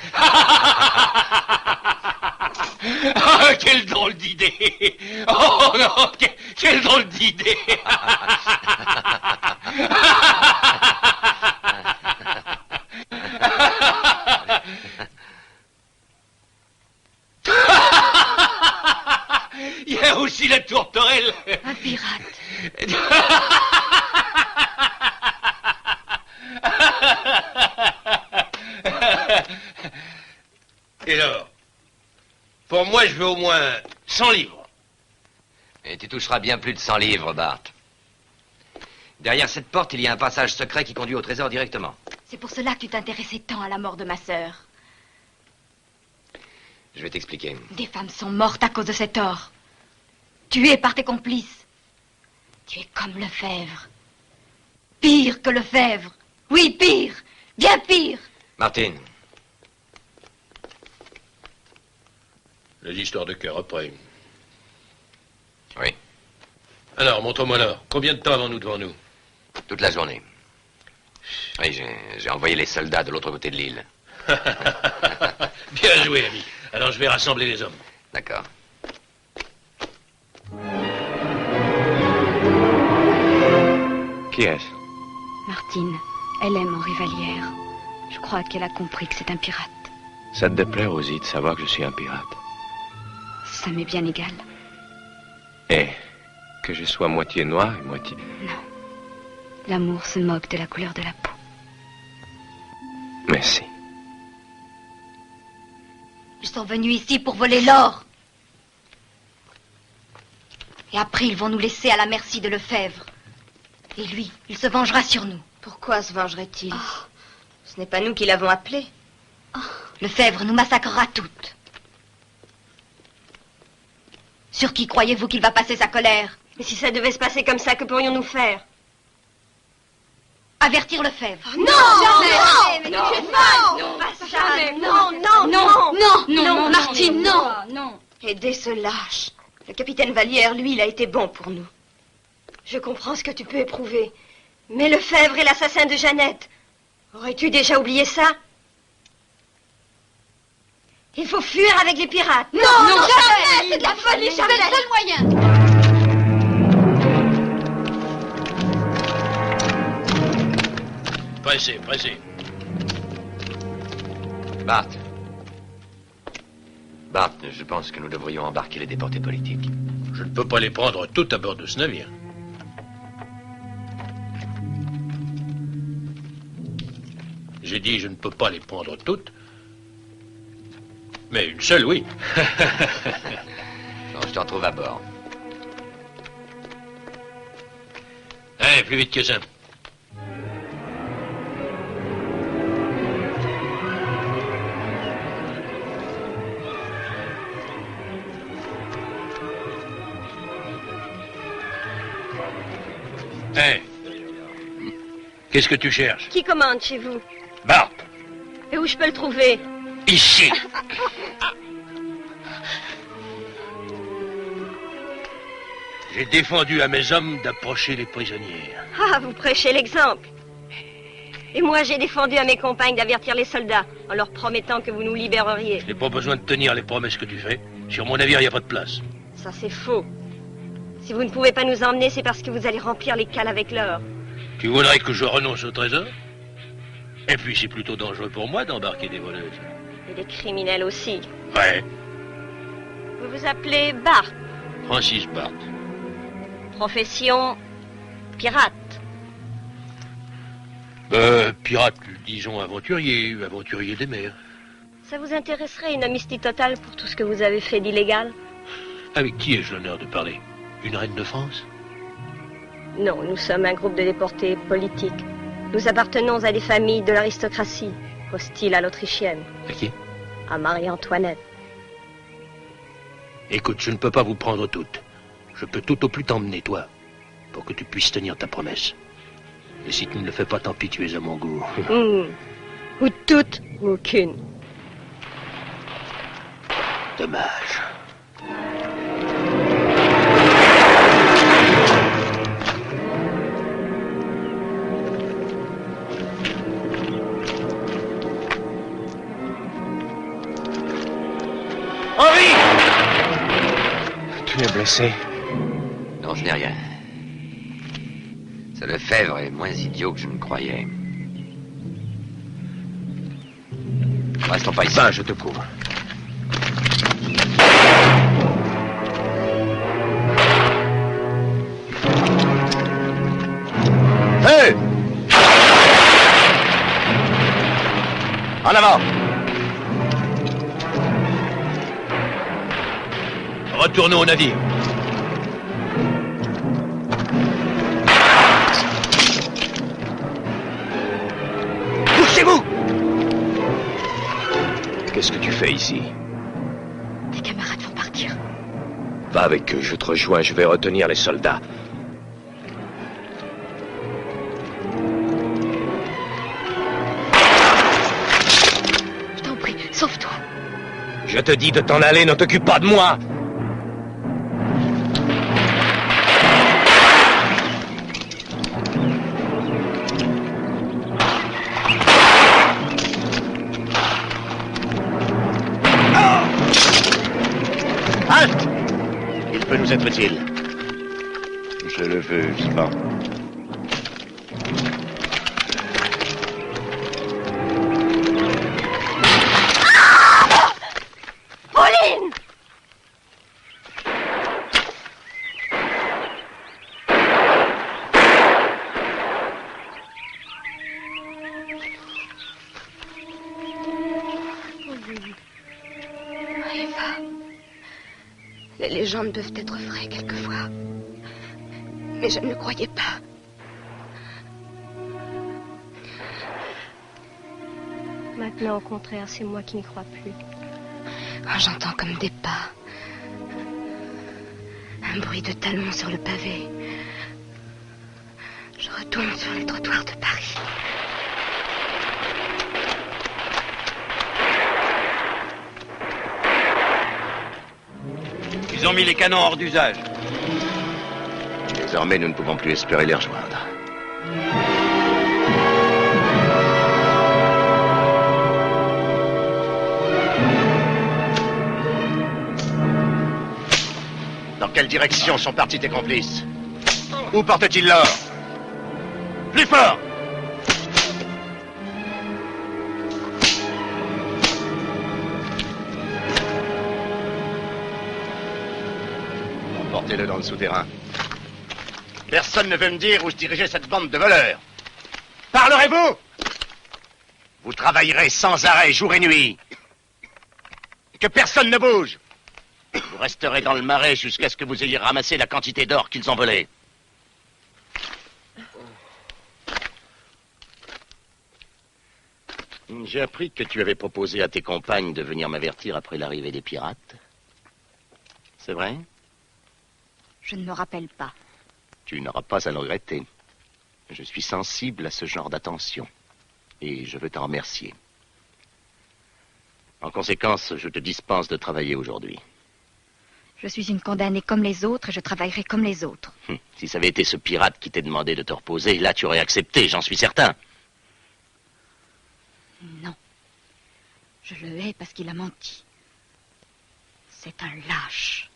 Ah, quelle drôle d'idée. Oh non, quelle drôle d'idée. Il y a aussi la tourterelle. Un pirate. Et alors, pour moi, je veux au moins 100 livres. Et tu toucheras bien plus de 100 livres, Bart. Derrière cette porte, il y a un passage secret qui conduit au trésor directement. C'est pour cela que tu t'intéressais tant à la mort de ma sœur. Je vais t'expliquer. Des femmes sont mortes à cause de cet or. Tuées par tes complices. Tu es comme Lefebvre. Pire que Lefebvre. Oui, pire. Bien pire. Martine. Les histoires de cœur après. Oui. Alors, montre-moi là. Combien de temps avons-nous devant nous? Toute la journée. Oui, j'ai envoyé les soldats de l'autre côté de l'île. Bien joué, ami. Alors, je vais rassembler les hommes. D'accord. Qui est-ce? Martine, elle aime Henri Vallière. Je crois qu'elle a compris que c'est un pirate. Ça te déplaît, Rosie, de savoir que je suis un pirate? Ça m'est bien égal. Et que je sois moitié noir et moitié... Non. L'amour se moque de la couleur de la peau. Merci. Ils sont venus ici pour voler l'or. Et après, ils vont nous laisser à la merci de Lefebvre. Et lui, il se vengera sur nous. Pourquoi se vengerait-il? Ce n'est pas nous qui l'avons appelé. Lefebvre nous massacrera toutes. Sur qui croyez-vous qu'il va passer sa colère? Mais si ça devait se passer comme ça, que pourrions-nous faire? Avertir Lefebvre. Non, jamais, non, tu es folle. non, pas ça, Jamais. non, Martine, non. Aidez ce lâche. Le capitaine Vallière, lui, il a été bon pour nous. Je comprends ce que tu peux éprouver. Mais Lefebvre est l'assassin de Jeannette. Aurais-tu déjà oublié ça? Il faut fuir avec les pirates. Non, jamais. C'est de la folie, c'est le seul moyen. Pressez. Bart. Bart, je pense que nous devrions embarquer les déportés politiques. Je ne peux pas les prendre toutes à bord de ce navire. J'ai dit je ne peux pas les prendre toutes. Mais une seule, oui. Non, je t'en trouve à bord. Allez, plus vite que ça. Hé, qu'est-ce que tu cherches? Qui commande chez vous? Bart. Et où je peux le trouver? Ici. J'ai défendu à mes hommes d'approcher les prisonnières. Ah, vous prêchez l'exemple. Et moi, j'ai défendu à mes compagnes d'avertir les soldats en leur promettant que vous nous libéreriez. Je n'ai pas besoin de tenir les promesses que tu fais. Sur mon navire, il n'y a pas de place. Ça, c'est faux. Si vous ne pouvez pas nous emmener, c'est parce que vous allez remplir les cales avec l'or. Tu voudrais que je renonce au trésor? Et puis, c'est plutôt dangereux pour moi d'embarquer des voleuses. Et des criminels aussi. Ouais, Vous vous appelez Bart. Francis Bart. Profession pirate. Pirate, disons aventurier des mers. Ça vous intéresserait une amnistie totale pour tout ce que vous avez fait d'illégal? Avec qui ai-je l'honneur de parler? Une reine de France? Non, nous sommes un groupe de déportés politiques. Nous appartenons à des familles de l'aristocratie, hostiles à l'autrichienne. À qui? À Marie-Antoinette. Écoute, je ne peux pas vous prendre toutes. Je peux tout au plus t'emmener, toi, pour que tu puisses tenir ta promesse. Et si tu ne le fais pas, tant pis, tu es à mon goût. Ou toutes, ou aucune. Dommage. Henri! Tu es blessé? Non, je n'ai rien. Ce Lefebvre est moins idiot que je ne croyais. Restons pas ici. Ben, je te couvre. Hé! En avant! Retournons au navire. Couchez-vous! Qu'est-ce que tu fais ici? Tes camarades vont partir. Va avec eux, je te rejoins, je vais retenir les soldats. Je t'en prie, sauve-toi. Je te dis de t'en aller, ne t'occupe pas de moi! Halte! Il peut nous être utile. Je le veux, Span. Pauline! Eva, les légendes peuvent être vraies quelquefois. Mais je ne le croyais pas. Maintenant, au contraire, c'est moi qui n'y crois plus. Quand j'entends comme des pas, un bruit de talons sur le pavé, je retourne sur les trottoirs de Paris. Ils ont mis les canons hors d'usage. Désormais, nous ne pouvons plus espérer les rejoindre. Dans quelle direction sont partis tes complices? Où portent-ils l'or? Plus fort! Emportez-le dans le souterrain. Personne ne veut me dire où se dirigeait cette bande de voleurs. Parlerez-vous? Vous travaillerez sans arrêt, jour et nuit. Que personne ne bouge. Vous resterez dans le marais jusqu'à ce que vous ayez ramassé la quantité d'or qu'ils ont volé. J'ai appris que tu avais proposé à tes compagnes de venir m'avertir après l'arrivée des pirates. C'est vrai? Je ne me rappelle pas. Tu n'auras pas à le regretter. Je suis sensible à ce genre d'attention. Et je veux t'en remercier. En conséquence, je te dispense de travailler aujourd'hui. Je suis une condamnée comme les autres et je travaillerai comme les autres. Si ça avait été ce pirate qui t'ait demandé de te reposer, là tu aurais accepté, j'en suis certain. Non. Je le hais parce qu'il a menti. C'est un lâche.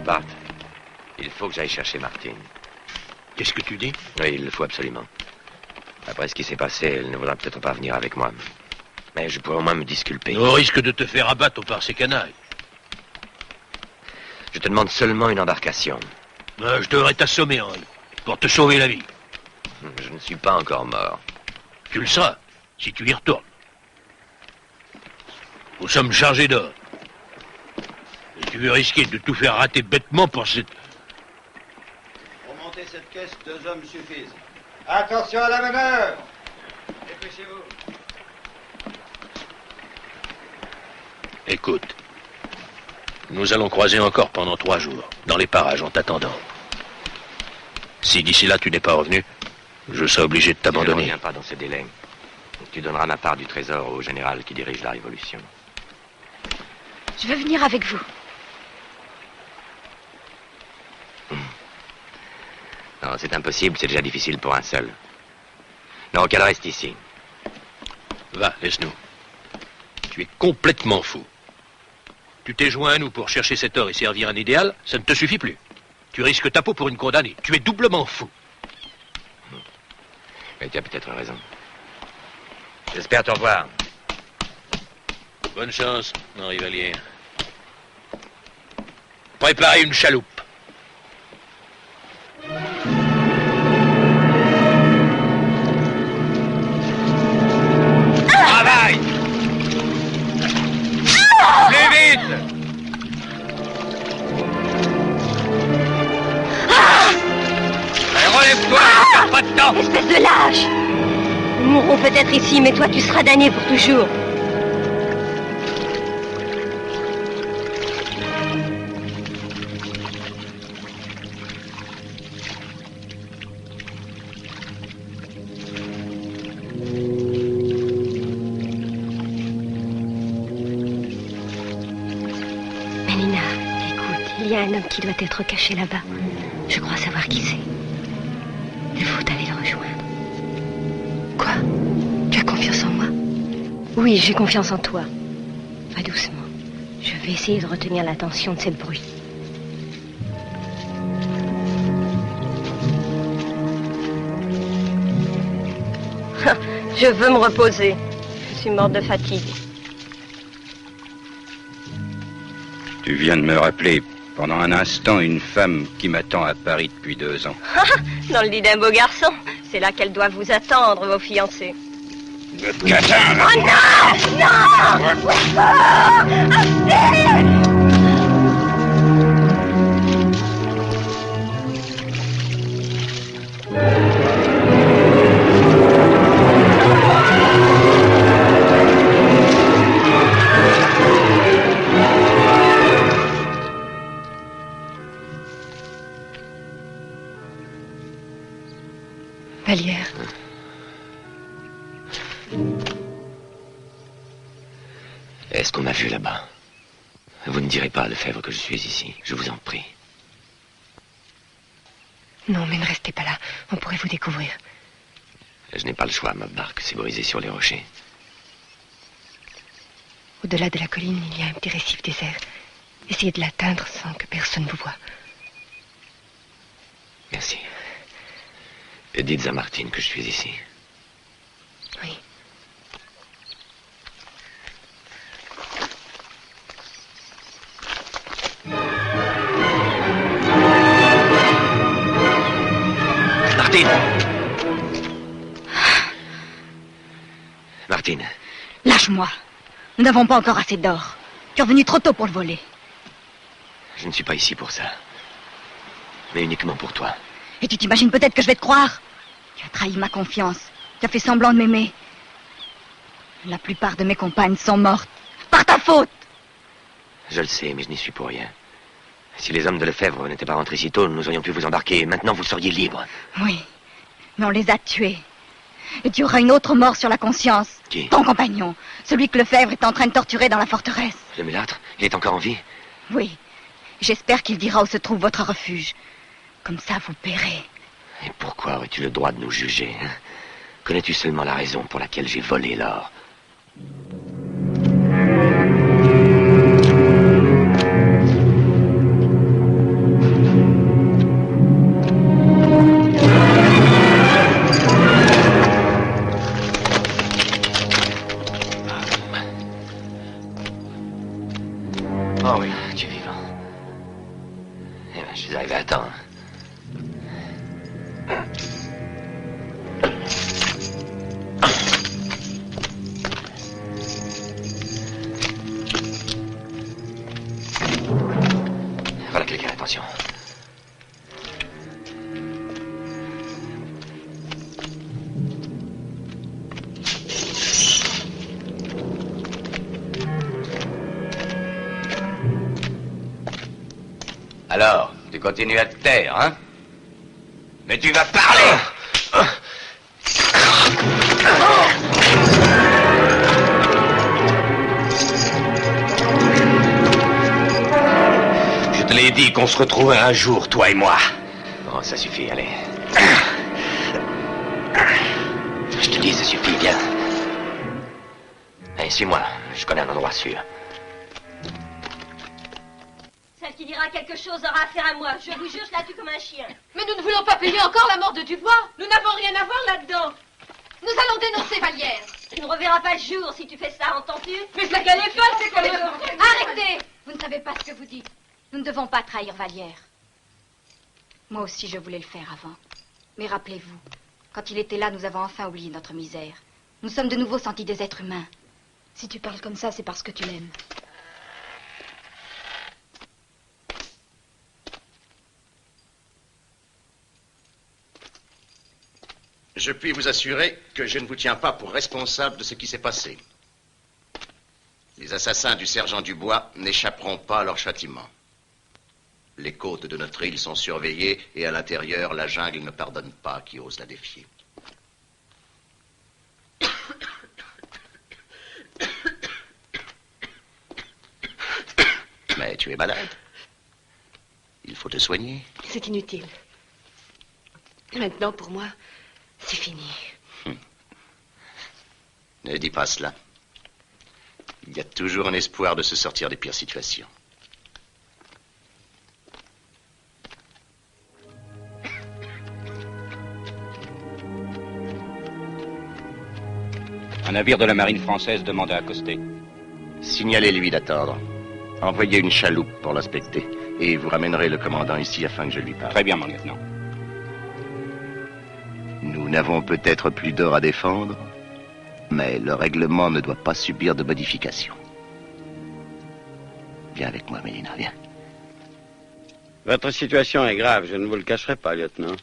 Bart, il faut que j'aille chercher Martine. Qu'est-ce que tu dis? Oui, il le faut absolument. Après ce qui s'est passé, elle ne voudra peut-être pas venir avec moi. Mais je pourrais au moins me disculper. Au risque de te faire abattre par ces canailles. Je te demande seulement une embarcation. Je devrais t'assommer, Henri, pour te sauver la vie. Je ne suis pas encore mort. Tu le seras, si tu y retournes. Nous sommes chargés d'or. Et tu veux risquer de tout faire rater bêtement pour cette... Pour monter cette caisse, 2 hommes suffisent. Attention à la manœuvre! Dépêchez-vous. Écoute, nous allons croiser encore pendant 3 jours, dans les parages en t'attendant. Si d'ici là tu n'es pas revenu, je serai obligé de t'abandonner. Je ne reviens pas dans ce délai. Tu donneras ma part du trésor au général qui dirige la révolution. Je veux venir avec vous. Non, c'est impossible, c'est déjà difficile pour un seul. Non, qu'elle reste ici. Va, laisse-nous. Tu es complètement fou. Tu t'es joint à nous pour chercher cet or et servir un idéal, ça ne te suffit plus. Tu risques ta peau pour une condamnée. Tu es doublement fou. Mais tu as peut-être raison. J'espère te revoir. Bonne chance, Henri Vallière. Préparez une chaloupe. Travaille! Plus vite! Allez, relève-toi, t'as pas de temps! Espèce de lâche! Nous mourrons peut-être ici, mais toi tu seras damné pour toujours. Mélina, écoute, il y a un homme qui doit être caché là-bas. Je crois savoir qui c'est. Il faut aller le rejoindre. Quoi? Tu as confiance en moi? Oui, j'ai confiance en toi. Va doucement. Je vais essayer de retenir l'attention de cette bruit. Je veux me reposer. Je suis morte de fatigue. Tu viens de me rappeler pendant un instant une femme qui m'attend à Paris depuis 2 ans. Dans le lit d'un beau garçon. C'est là qu'elles doivent vous attendre, vos fiancés. Le catin! Oh non! Non! Vallière. Est-ce qu'on m'a vu là-bas? Vous ne direz pas à Lefebvre que je suis ici, je vous en prie. Non, mais ne restez pas là. On pourrait vous découvrir. Je n'ai pas le choix, ma barque s'est brisée sur les rochers. Au-delà de la colline, il y a un petit récif désert. Essayez de l'atteindre sans que personne vous voie. Merci. Et dites à Martine que je suis ici. Oui. Martine. Lâche-moi. Nous n'avons pas encore assez d'or. Tu es revenu trop tôt pour le voler. Je ne suis pas ici pour ça. Mais uniquement pour toi. Et tu t'imagines peut-être que je vais te croire? Tu as trahi ma confiance. Tu as fait semblant de m'aimer. La plupart de mes compagnes sont mortes. Par ta faute! Je le sais, mais je n'y suis pour rien. Si les hommes de Lefebvre n'étaient pas rentrés si tôt, nous aurions pu vous embarquer. Maintenant, vous seriez libre. Oui, mais on les a tués. Et tu auras une autre mort sur la conscience. Qui? Ton compagnon. Celui que Lefebvre est en train de torturer dans la forteresse. Le mulâtre? Il est encore en vie? Oui. J'espère qu'il dira où se trouve votre refuge. Comme ça, vous paierez. Et pourquoi aurais-tu le droit de nous juger, hein? Connais-tu seulement la raison pour laquelle j'ai volé l'or? Oh oui, tu es vivant. Eh ben, je suis arrivé à temps. Voilà quelqu'un, attention. Alors, tu continues à te taire, hein? Mais tu vas parler! Je te l'ai dit qu'on se retrouvait un jour, toi et moi. Bon, ça suffit, allez. Je te dis, ça suffit, viens. Allez, suis-moi, je connais un endroit sûr. Celle qui dira quelque chose aura affaire à moi. Je vous jure, je la tue comme un chien. Mais nous ne voulons pas payer encore la mort de Dubois. Nous n'avons rien à voir là-dedans. Nous allons dénoncer Vallière. Tu ne reverras pas le jour si tu fais ça, entends-tu? Mais ça galait pas, c'est quoi le... Arrêtez! Vous ne savez pas ce que vous dites. Nous ne devons pas trahir Vallière. Moi aussi, je voulais le faire avant. Mais rappelez-vous, quand il était là, nous avons enfin oublié notre misère. Nous sommes de nouveau sentis des êtres humains. Si tu parles comme ça, c'est parce que tu l'aimes. Je puis vous assurer que je ne vous tiens pas pour responsable de ce qui s'est passé. Les assassins du sergent Dubois n'échapperont pas à leur châtiment. Les côtes de notre île sont surveillées et à l'intérieur, la jungle ne pardonne pas à qui ose la défier. Mais tu es malade. Il faut te soigner. C'est inutile. Maintenant, pour moi, c'est fini. Ne dis pas cela. Il y a toujours un espoir de se sortir des pires situations. Un navire de la marine française demande à accoster. Signalez-lui d'attendre. Envoyez une chaloupe pour l'inspecter. Et vous ramènerez le commandant ici afin que je lui parle. Très bien, mon lieutenant. Nous n'avons peut-être plus d'or à défendre, mais le règlement ne doit pas subir de modifications. Viens avec moi, Mélina, viens. Votre situation est grave, je ne vous le cacherai pas, lieutenant.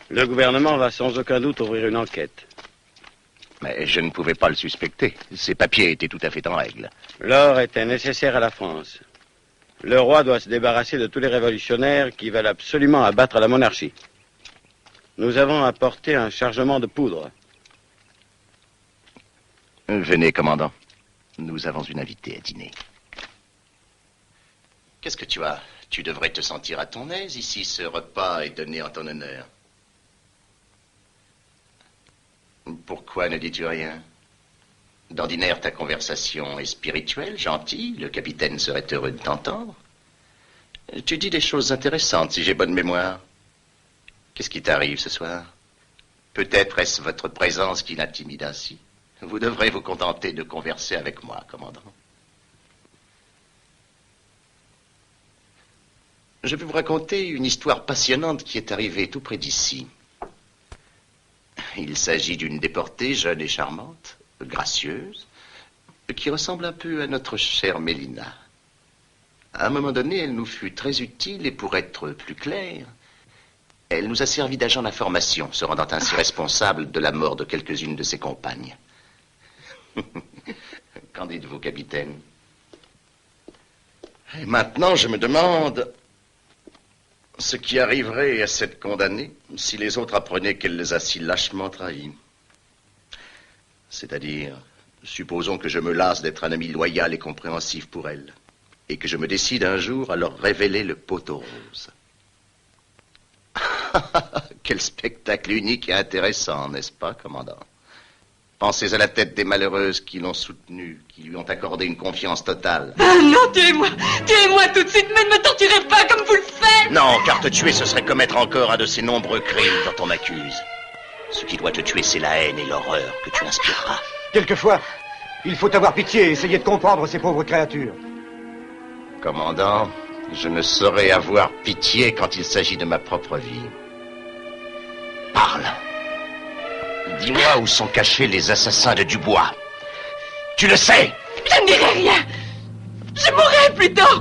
Le gouvernement va sans aucun doute ouvrir une enquête. Mais je ne pouvais pas le suspecter. Ses papiers étaient tout à fait en règle. L'or était nécessaire à la France. Le roi doit se débarrasser de tous les révolutionnaires qui veulent absolument abattre la monarchie. Nous avons apporté un chargement de poudre. Venez, commandant. Nous avons une invitée à dîner. Qu'est-ce que tu as? Tu devrais te sentir à ton aise ici. Ce repas est donné en ton honneur. Pourquoi ne dis-tu rien? D'ordinaire, ta conversation est spirituelle, gentille. Le capitaine serait heureux de t'entendre. Tu dis des choses intéressantes, si j'ai bonne mémoire. Qu'est-ce qui t'arrive ce soir? Peut-être est-ce votre présence qui l'intimide ainsi. Vous devrez vous contenter de converser avec moi, commandant. Je vais vous raconter une histoire passionnante qui est arrivée tout près d'ici. Il s'agit d'une déportée jeune et charmante, gracieuse, qui ressemble un peu à notre chère Mélina. À un moment donné, elle nous fut très utile et pour être plus claire, elle nous a servi d'agent d'information, se rendant ainsi responsable de la mort de quelques-unes de ses compagnes. Qu'en dites-vous, capitaine? Et maintenant, je me demande ce qui arriverait à cette condamnée si les autres apprenaient qu'elle les a si lâchement trahis. C'est-à-dire, supposons que je me lasse d'être un ami loyal et compréhensif pour elle, et que je me décide un jour à leur révéler le poteau rose. Quel spectacle unique et intéressant, n'est-ce pas, commandant? Pensez à la tête des malheureuses qui l'ont soutenue, qui lui ont accordé une confiance totale. Ah non, tuez-moi! Tuez-moi tout de suite, mais ne me torturez pas comme vous le faites! Non, car te tuer, ce serait commettre encore un de ces nombreux crimes dont on m'accuse. Ce qui doit te tuer, c'est la haine et l'horreur que tu inspireras. Quelquefois, il faut avoir pitié et essayer de comprendre ces pauvres créatures. Commandant, je ne saurais avoir pitié quand il s'agit de ma propre vie. Parle. Dis-moi où sont cachés les assassins de Dubois. Tu le sais? Je ne dirai rien. Je mourrai plutôt.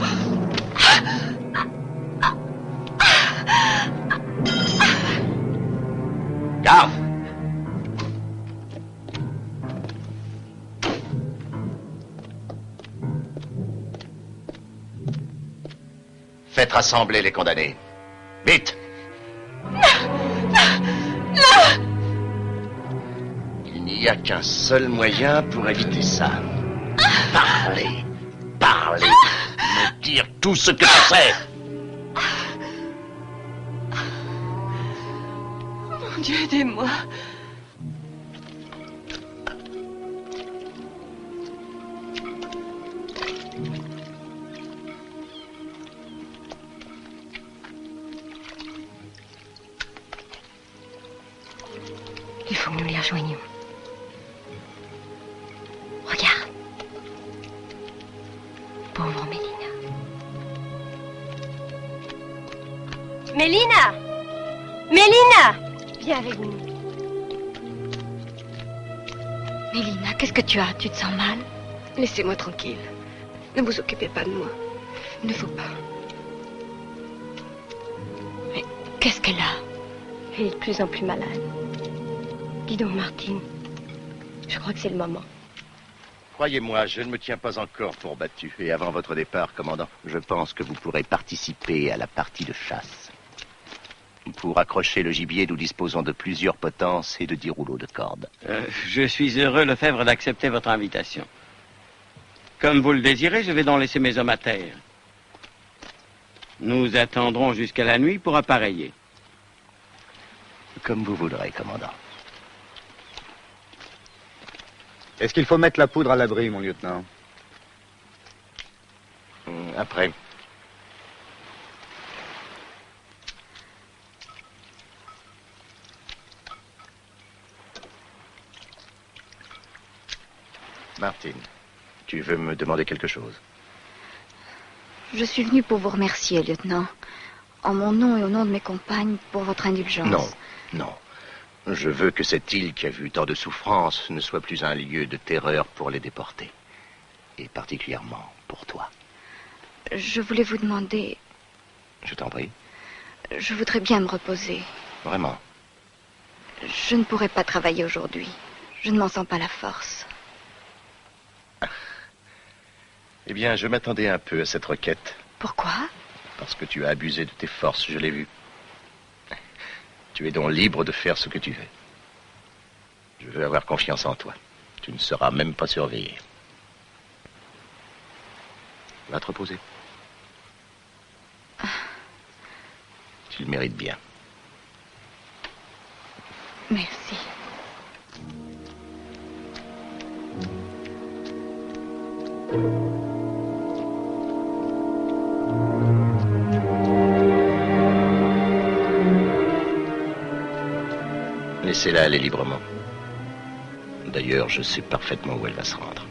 Garde. Faites rassembler les condamnés. Vite. Il n'y a qu'un seul moyen pour éviter ça. Parler. Parler. Me dire tout ce que tu sais. Mon Dieu, aidez-moi. Il faut que nous les rejoignions. Regarde. Pauvre Mélina. Mélina! Mélina! Viens avec nous. Mélina, qu'est-ce que tu as? Tu te sens mal? Laissez-moi tranquille. Ne vous occupez pas de moi. Il ne faut pas. Mais qu'est-ce qu'elle a? Elle est de plus en plus malade. Dis donc, Martine, je crois que c'est le moment. Croyez-moi, je ne me tiens pas encore pour battu. Et avant votre départ, commandant, je pense que vous pourrez participer à la partie de chasse. Pour accrocher le gibier, nous disposons de plusieurs potences et de 10 rouleaux de corde. Je suis heureux, Lefebvre, d'accepter votre invitation. Comme vous le désirez, je vais donc laisser mes hommes à terre. Nous attendrons jusqu'à la nuit pour appareiller. Comme vous voudrez, commandant. Est-ce qu'il faut mettre la poudre à l'abri, mon lieutenant? Après. Martine, tu veux me demander quelque chose? Je suis venue pour vous remercier, lieutenant. En mon nom et au nom de mes compagnes, pour votre indulgence. Non, non. Je veux que cette île qui a vu tant de souffrances ne soit plus un lieu de terreur pour les déportés. Et particulièrement pour toi. Je voulais vous demander... Je t'en prie. Je voudrais bien me reposer. Vraiment? Je ne pourrai pas travailler aujourd'hui. Je ne m'en sens pas la force. Eh bien, je m'attendais un peu à cette requête. Pourquoi? Parce que tu as abusé de tes forces, je l'ai vu. Tu es donc libre de faire ce que tu veux. Je veux avoir confiance en toi. Tu ne seras même pas surveillé. Va te reposer. Tu le mérites bien. Merci. Laissez-la aller librement. D'ailleurs, je sais parfaitement où elle va se rendre.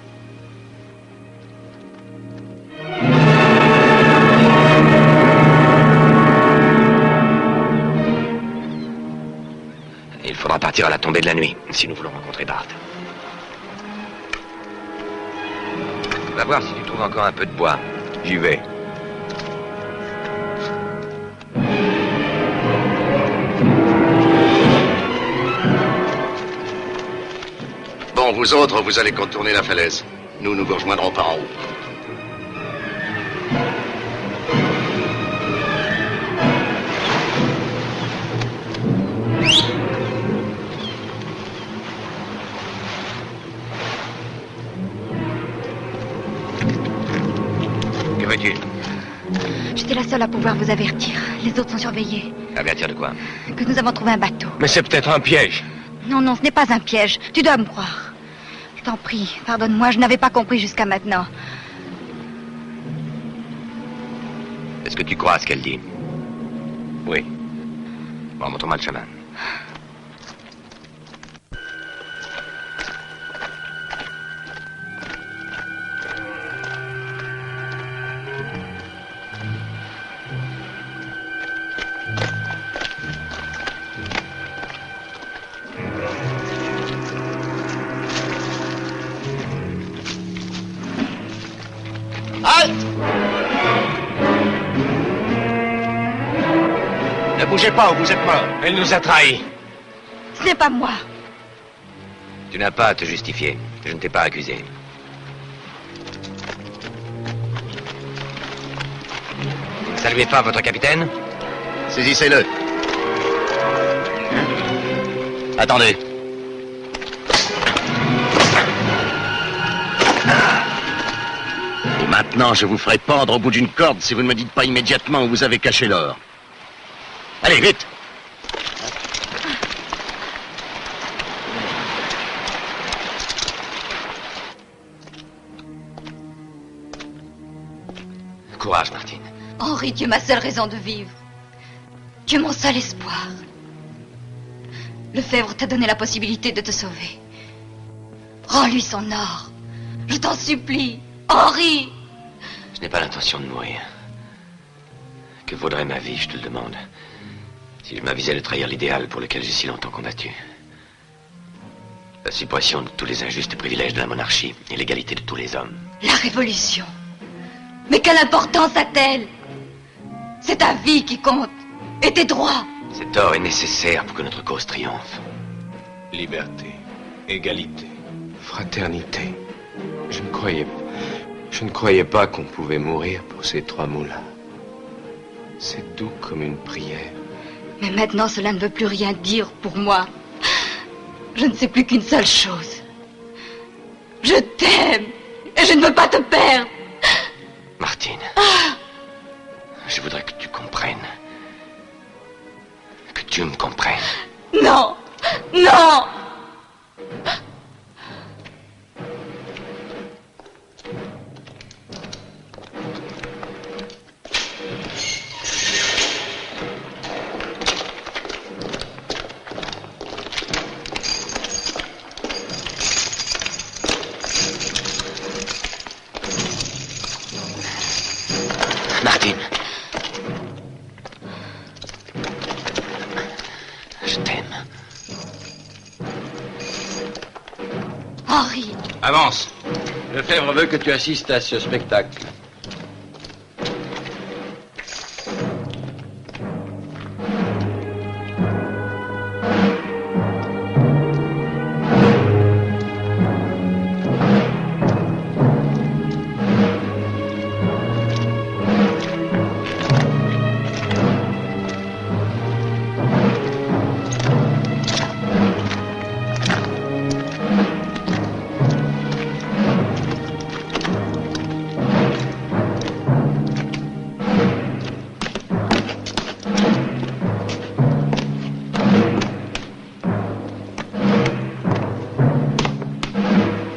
Il faudra partir à la tombée de la nuit, si nous voulons rencontrer Bart. Va voir si tu trouves encore un peu de bois. J'y vais. Bon, vous autres, vous allez contourner la falaise. Nous vous rejoindrons par en haut. Que veux-tu? J'étais la seule à pouvoir vous avertir. Les autres sont surveillés. Avertir de quoi? Que nous avons trouvé un bateau. Mais c'est peut-être un piège. Non, non, ce n'est pas un piège. Tu dois me croire. Je t'en prie, pardonne-moi, je n'avais pas compris jusqu'à maintenant. Est-ce que tu crois à ce qu'elle dit? Oui. Bon, montre-moi le chemin. Halte! Ne bougez pas ou vous êtes mort. Elle nous a trahis. Ce n'est pas moi. Tu n'as pas à te justifier. Je ne t'ai pas accusé. Saluez pas votre capitaine? Saisissez-le. Attendez. Et maintenant, je vous ferai pendre au bout d'une corde si vous ne me dites pas immédiatement où vous avez caché l'or. Allez, vite! Courage, Martine. Henri, tu es ma seule raison de vivre. Tu es mon seul espoir. Lefebvre t'a donné la possibilité de te sauver. Rends-lui son or. Je t'en supplie. Henri! Je n'ai pas l'intention de mourir. Que vaudrait ma vie, je te le demande, si je m'avisais de trahir l'idéal pour lequel j'ai si longtemps combattu? La suppression de tous les injustes privilèges de la monarchie et l'égalité de tous les hommes. La révolution. Mais quelle importance a-t-elle? C'est ta vie qui compte. Et tes droits. Cet or est nécessaire pour que notre cause triomphe. Liberté, égalité, fraternité. Je ne croyais pas qu'on pouvait mourir pour ces trois mots-là. C'est doux comme une prière. Mais maintenant, cela ne veut plus rien dire pour moi. Je ne sais plus qu'une seule chose. Je t'aime. Et je ne veux pas te perdre. Martine, je voudrais que tu comprennes. Que tu me comprennes. Non. Non. Martine. Je t'aime. Henri. Avance. Lefebvre veut que tu assistes à ce spectacle.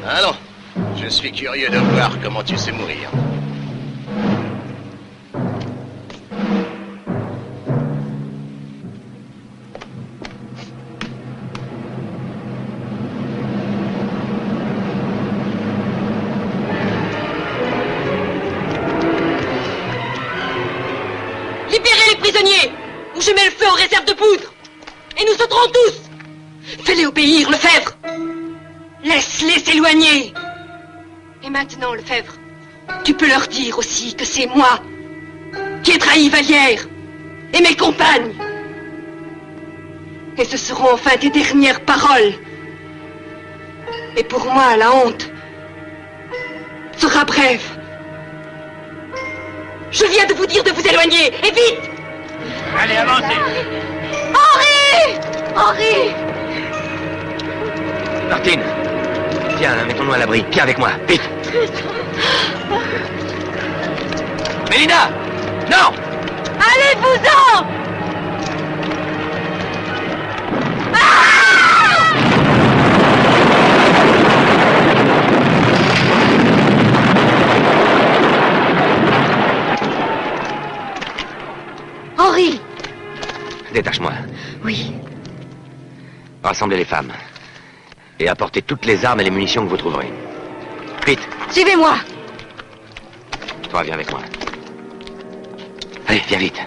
Allons, je suis curieux de voir comment tu sais mourir. Libérez les prisonniers, ou je mets le feu aux réserves de poudre. Et nous sauterons tous. Fais-les obéir, Lefebvre. Laisse-les s'éloigner. Et maintenant, Lefebvre, Tu peux leur dire aussi que c'est moi qui ai trahi Vallière et mes compagnes. Et ce seront enfin tes dernières paroles. Et pour moi, la honte sera brève. Je viens de vous dire de vous éloigner, et vite! Allez, avancez! Henri! Henri! Martine, viens, mettons-nous à l'abri. Viens avec moi, vite! Mélina! Non! Allez-vous-en! Henri! Détache-moi. Oui. Rassemblez les femmes. Et apportez toutes les armes et les munitions que vous trouverez. Vite! Suivez-moi! Toi, viens avec moi. Allez, viens vite.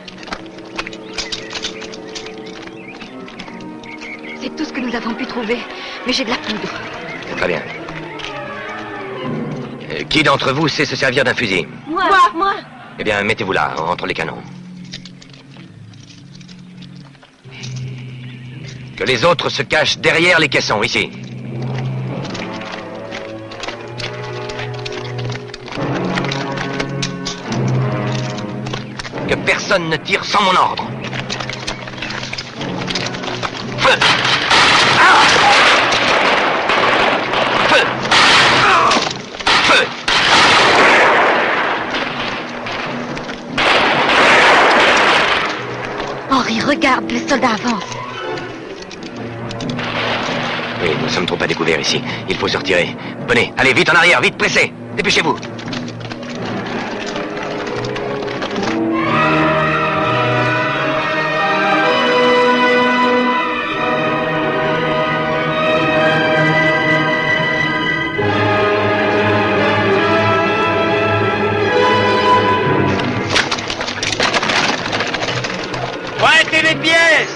C'est tout ce que nous avons pu trouver, mais j'ai de la poudre. Très bien. Qui d'entre vous sait se servir d'un fusil? Moi! Eh bien, mettez-vous là, entre les canons. Que les autres se cachent derrière les caissons, ici. Que personne ne tire sans mon ordre. Feu! Ah! Feu! Feu! Henri, regarde, les soldats avancent. Oui, nous sommes trop à découvert ici. Il faut se retirer. Venez, allez, vite en arrière, vite, pressez. Dépêchez-vous. Pointez les pièces!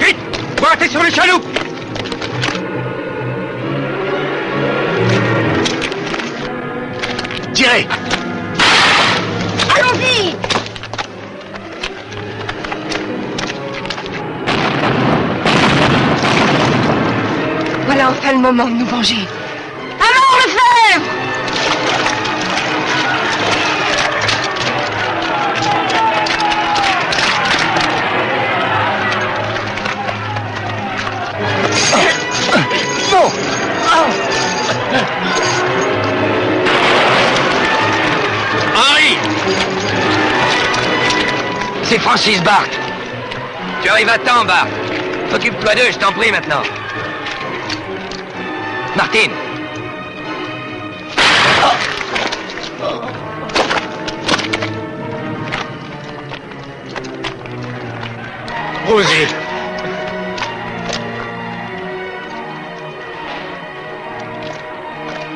Vite! Pointez sur les chaloupes! Tirez! Allons-y! Voilà enfin le moment de nous venger. Allons, Lefebvre! Non! Henri! C'est Francis Bart. Tu arrives à temps, Bart. Occupe-toi d'eux, je t'en prie maintenant. Martine. Rosie!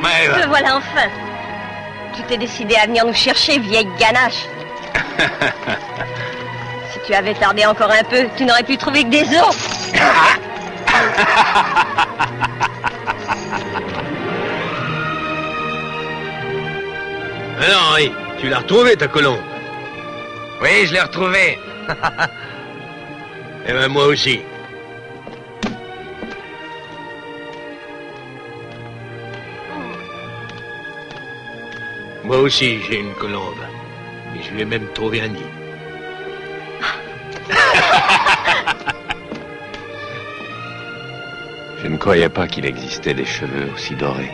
Maëva! Te voilà enfin. Tu t'es décidé à venir nous chercher, vieille ganache. Si tu avais tardé encore un peu, tu n'aurais pu trouver que des os. Alors, Henri, tu l'as retrouvé, ta colombe? Oui, je l'ai retrouvée. Eh ben, moi aussi. Moi aussi, j'ai une colombe. Et je lui ai même trouvé un nid. Je ne croyais pas qu'il existait des cheveux aussi dorés.